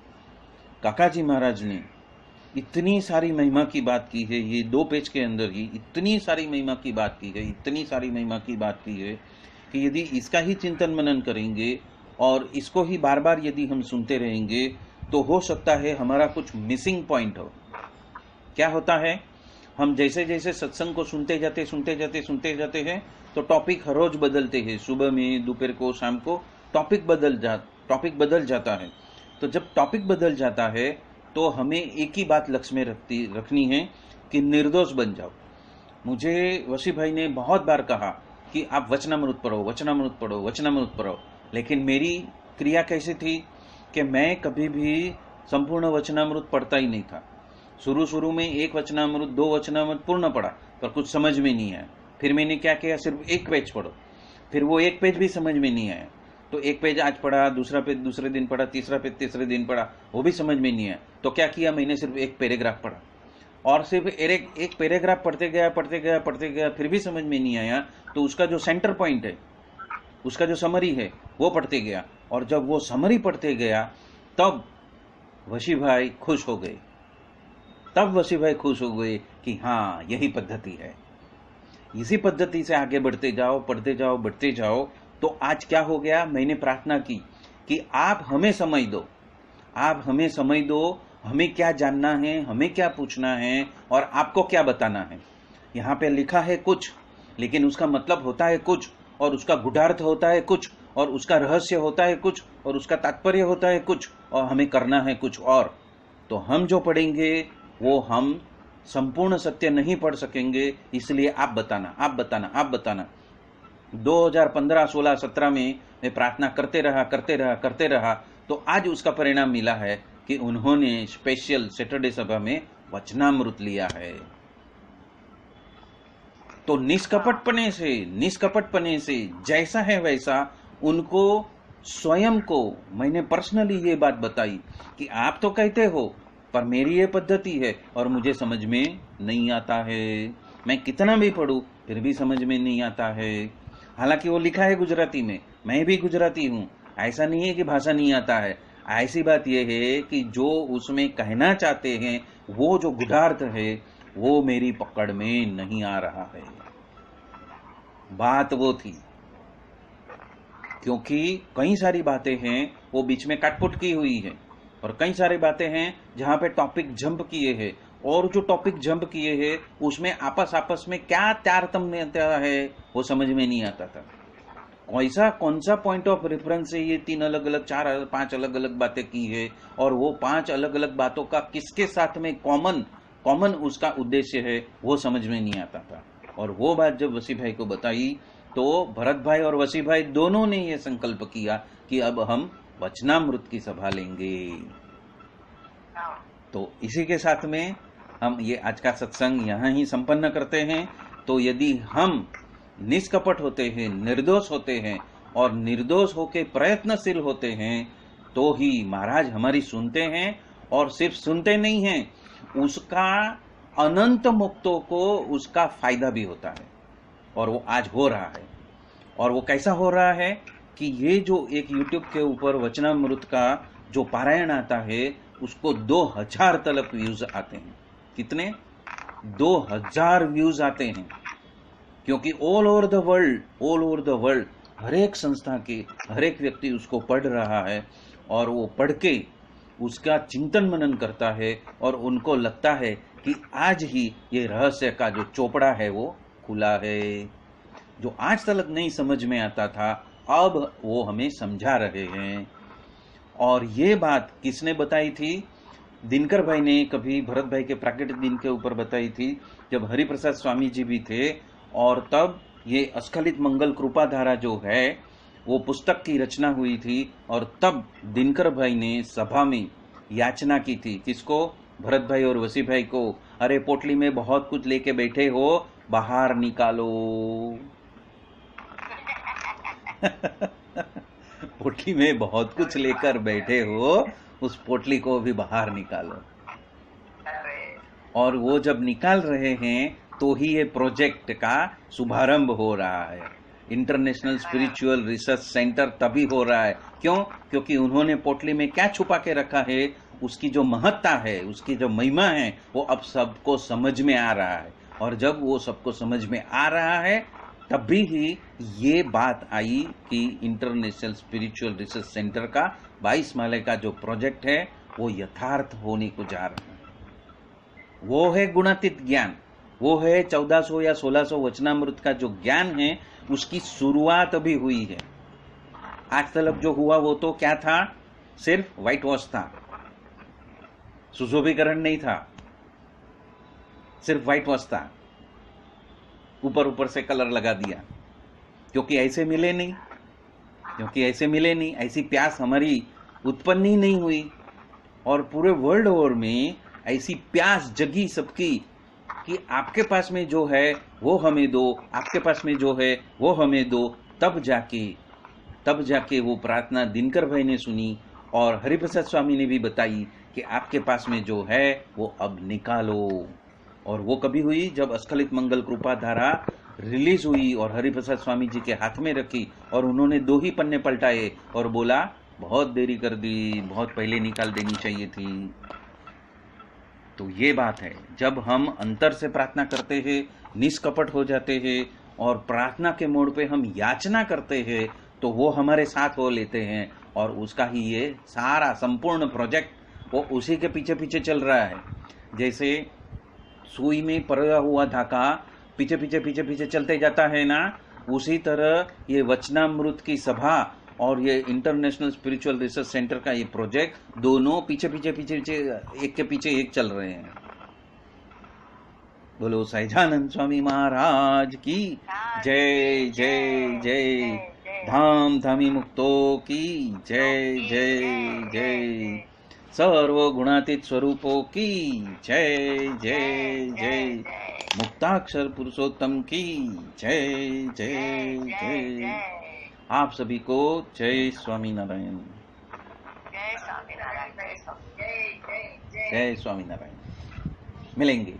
काका जी महाराज ने इतनी सारी महिमा की बात की है, ये 2 पेज के अंदर ही इतनी सारी महिमा की बात की है, इतनी सारी महिमा की बात की है कि यदि इसका ही चिंतन मनन करेंगे और इसको ही बार बार यदि हम सुनते रहेंगे, तो हो सकता है हमारा कुछ मिसिंग पॉइंट हो। क्या होता है, हम जैसे जैसे सत्संग को सुनते जाते हैं, तो टॉपिक हर रोज बदलते हैं, सुबह में, दोपहर को, शाम को टॉपिक बदल जाता है। तो जब टॉपिक बदल जाता है, तो हमें एक ही बात लक्ष्य में रखनी है कि निर्दोष बन जाओ। मुझे वशी भाई ने बहुत बार कहा कि आप वचनामृत पढ़ो, वचनामृत पढ़ो, वचनामृत पढ़ो, लेकिन मेरी क्रिया कैसी थी कि मैं कभी भी संपूर्ण वचनामृत पढ़ता ही नहीं था। शुरू में 1 वचनामृत, 2 वचनामृत पूर्ण पढ़ा, पर कुछ समझ में नहीं आया। फिर मैंने क्या किया, सिर्फ 1 पेज पढ़ो। फिर वो 1 पेज भी समझ में नहीं आया, तो 1 पेज आज पढ़ा, दूसरा पेज दूसरे दिन पढ़ा, तीसरा पेज तीसरे दिन पढ़ा, वो भी समझ में नहीं आया। तो क्या किया, मैंने सिर्फ 1 पैराग्राफ पढ़ा, और सिर्फ एक पैराग्राफ पढ़ते गया, फिर भी समझ में नहीं आया। तो उसका जो सेंटर पॉइंट है, उसका जो समरी है, वो पढ़ते गया। और जब वो समरी पढ़ते गया, तब वशी भाई खुश हो गए। कि हाँ, यही पद्धति है। इसी पद्धति से आगे बढ़ते जाओ, बढ़ते जाओ। तो आज क्या हो गया, मैंने प्रार्थना की कि आप हमें समय दो, हमें क्या जानना है, हमें क्या पूछना है, और आपको क्या बताना है। यहाँ पे लिखा है कुछ, लेकिन उसका मतलब होता है कुछ, और उसका गुढ़ार्थ होता है कुछ, और उसका रहस्य होता है कुछ, और उसका तात्पर्य होता है कुछ, और हमें करना है कुछ और। तो हम जो पढ़ेंगे वो हम संपूर्ण सत्य नहीं पढ़ सकेंगे, इसलिए आप बताना। 2015, 16, 17 में मैं प्रार्थना करते रहा, तो आज उसका परिणाम मिला है कि उन्होंने स्पेशल सैटरडे सभा में वचनामृत लिया है। तो निष्कपटपने से जैसा है वैसा उनको स्वयं को मैंने पर्सनली ये बात बताई कि आप तो कहते हो, पर मेरी ये पद्धति है और मुझे समझ में नहीं आता है। मैं कितना भी पढ़ूं फिर भी समझ में नहीं आता है। हालांकि वो लिखा है गुजराती में, मैं भी गुजराती हूँ, ऐसा नहीं है कि भाषा नहीं आता है। ऐसी बात यह है कि जो उसमें कहना चाहते हैं, वो जो गुढ़ार्थ है, वो मेरी पकड़ में नहीं आ रहा है। बात वो थी। क्योंकि कई सारी बातें हैं वो बीच में काटपुट की हुई है, और कई सारी बातें हैं जहां पे टॉपिक जंप किए हैं, और जो टॉपिक जंप किए हैं उसमें आपस आपस में क्या तारतम्यता है वो समझ में नहीं आता था। कौन सा पॉइंट ऑफ रेफरेंस से ये 3 अलग अलग 4 5 अलग अलग बातें की है, और वो 5 अलग अलग बातों का किसके साथ में कॉमन कॉमन उसका उद्देश्य है वो समझ में नहीं आता था। और वो बात जब वसी भाई को बताई तो भरत भाई और वसी भाई दोनों ने ये संकल्प किया कि अब हम वचनामृत की सभा लेंगे। तो इसी के साथ में हम ये आज का सत्संग यहाँ ही संपन्न करते हैं। तो यदि हम निष्कपट होते हैं, निर्दोष होते हैं और निर्दोष होके प्रयत्नशील होते हैं तो ही महाराज हमारी सुनते हैं, और सिर्फ सुनते नहीं हैं, उसका अनंत मुक्तों को उसका फायदा भी होता है। और वो आज हो रहा है। और वो कैसा हो रहा है कि ये जो एक YouTube के ऊपर वचनामृत का जो पारायण आता है उसको 2000 तलक व्यूज आते हैं। कितने? 2000 व्यूज आते हैं, क्योंकि ऑल ओवर द वर्ल्ड हर एक संस्था के हर एक व्यक्ति उसको पढ़ रहा है, और वो पढ़ के उसका चिंतन मनन करता है, और उनको लगता है कि आज ही ये रहस्य का जो चोपड़ा है वो खुला है। जो आज तक नहीं समझ में आता था अब वो हमें समझा रहे हैं। और ये बात किसने बताई थी? दिनकर भाई ने कभी भरत भाई के प्राकट्य दिन के ऊपर बताई थी, जब हरिप्रसाद स्वामी जी भी थे, और तब ये अस्खलित मंगल कृपाधारा जो है वो पुस्तक की रचना हुई थी, और तब दिनकर भाई ने सभा में याचना की थी। किसको? भरत भाई और वसी भाई को। अरे पोटली में बहुत कुछ लेके बैठे हो, बाहर निकालो। पोटली में बहुत कुछ लेकर बैठे हो, उस पोटली को भी बाहर निकालो। और वो जब निकाल रहे हैं तो ही ये प्रोजेक्ट का शुभारंभ हो रहा है। इंटरनेशनल स्पिरिचुअल रिसर्च सेंटर तभी हो रहा है। क्यों? क्योंकि उन्होंने पोटली में क्या छुपा के रखा है, उसकी जो महत्ता है, उसकी जो महिमा है, वो अब सबको समझ में आ रहा है। और जब वो सबको समझ में आ रहा है तभी ही ये बात आई कि इंटरनेशनल स्पिरिचुअल रिसर्च सेंटर का 22 माले का जो प्रोजेक्ट है वो यथार्थ होने को जा रहा है। वो है गुणातीत ज्ञान, वो है 1400 या 1600 वचनामृत का जो ज्ञान है उसकी शुरुआत अभी हुई है। आज तक जो हुआ वो तो क्या था? सिर्फ व्हाइट वॉश था, सुशोभीकरण नहीं था, सिर्फ व्हाइट वॉश था, ऊपर ऊपर से कलर लगा दिया। क्योंकि ऐसे मिले नहीं, ऐसी प्यास हमारी उत्पन्न ही नहीं हुई। और पूरे वर्ल्ड ओवर में ऐसी प्यास जगी सबकी कि आपके पास में जो है वो हमें दो, आपके पास में जो है वो हमें दो। तब जाके वो प्रार्थना दिनकर भाई ने सुनी, और हरिप्रसाद स्वामी ने भी बताई कि आपके पास में जो है वो अब निकालो। और वो कभी हुई? जब अस्खलित मंगल कृपा धारा रिलीज हुई और हरिप्रसाद स्वामी जी के हाथ में रखी, और उन्होंने 2 ही पन्ने पलटाए और बोला बहुत देरी कर दी, बहुत पहले निकाल देनी चाहिए थी। तो ये बात है, जब हम अंतर से प्रार्थना करते हैं, निष्कपट हो जाते हैं, और प्रार्थना के मोड़ पे हम याचना करते हैं, तो वो हमारे साथ हो लेते हैं, और उसका ही ये सारा संपूर्ण प्रोजेक्ट वो उसी के पीछे पीछे चल रहा है। जैसे सुई में पड़ा हुआ धागा पीछे पीछे पीछे पीछे चलते जाता है ना, उसी तरह ये वचनामृत की सभा और ये इंटरनेशनल स्पिरिचुअल रिसर्च सेंटर का ये प्रोजेक्ट दोनों पीछे पीछे पीछे पीछे एक के पीछे एक चल रहे हैं। बोलो सहजानंद स्वामी महाराज की जय जय जय। धाम धामी मुक्तो की जय जय जय। सर्व गुणातीत स्वरूपों की जय जय जय। मुक्ताक्षर पुरुषोत्तम की जय जय जय। आप सभी को जय स्वामी नारायण। जय स्वामी नारायण। मिलेंगे।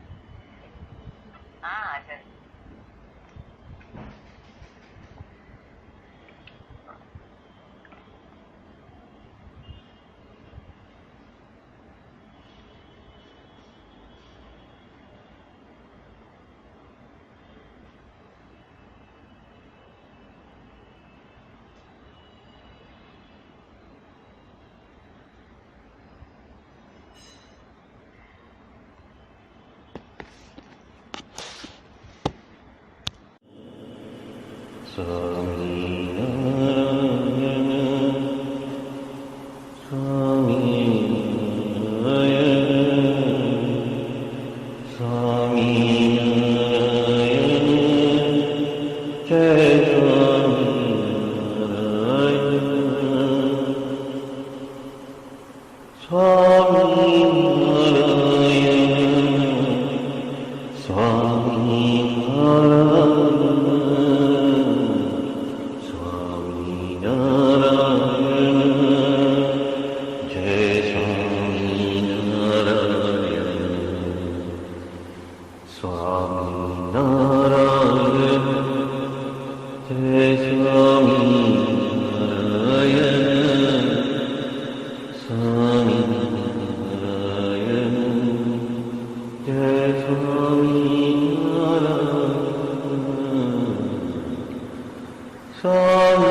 Swami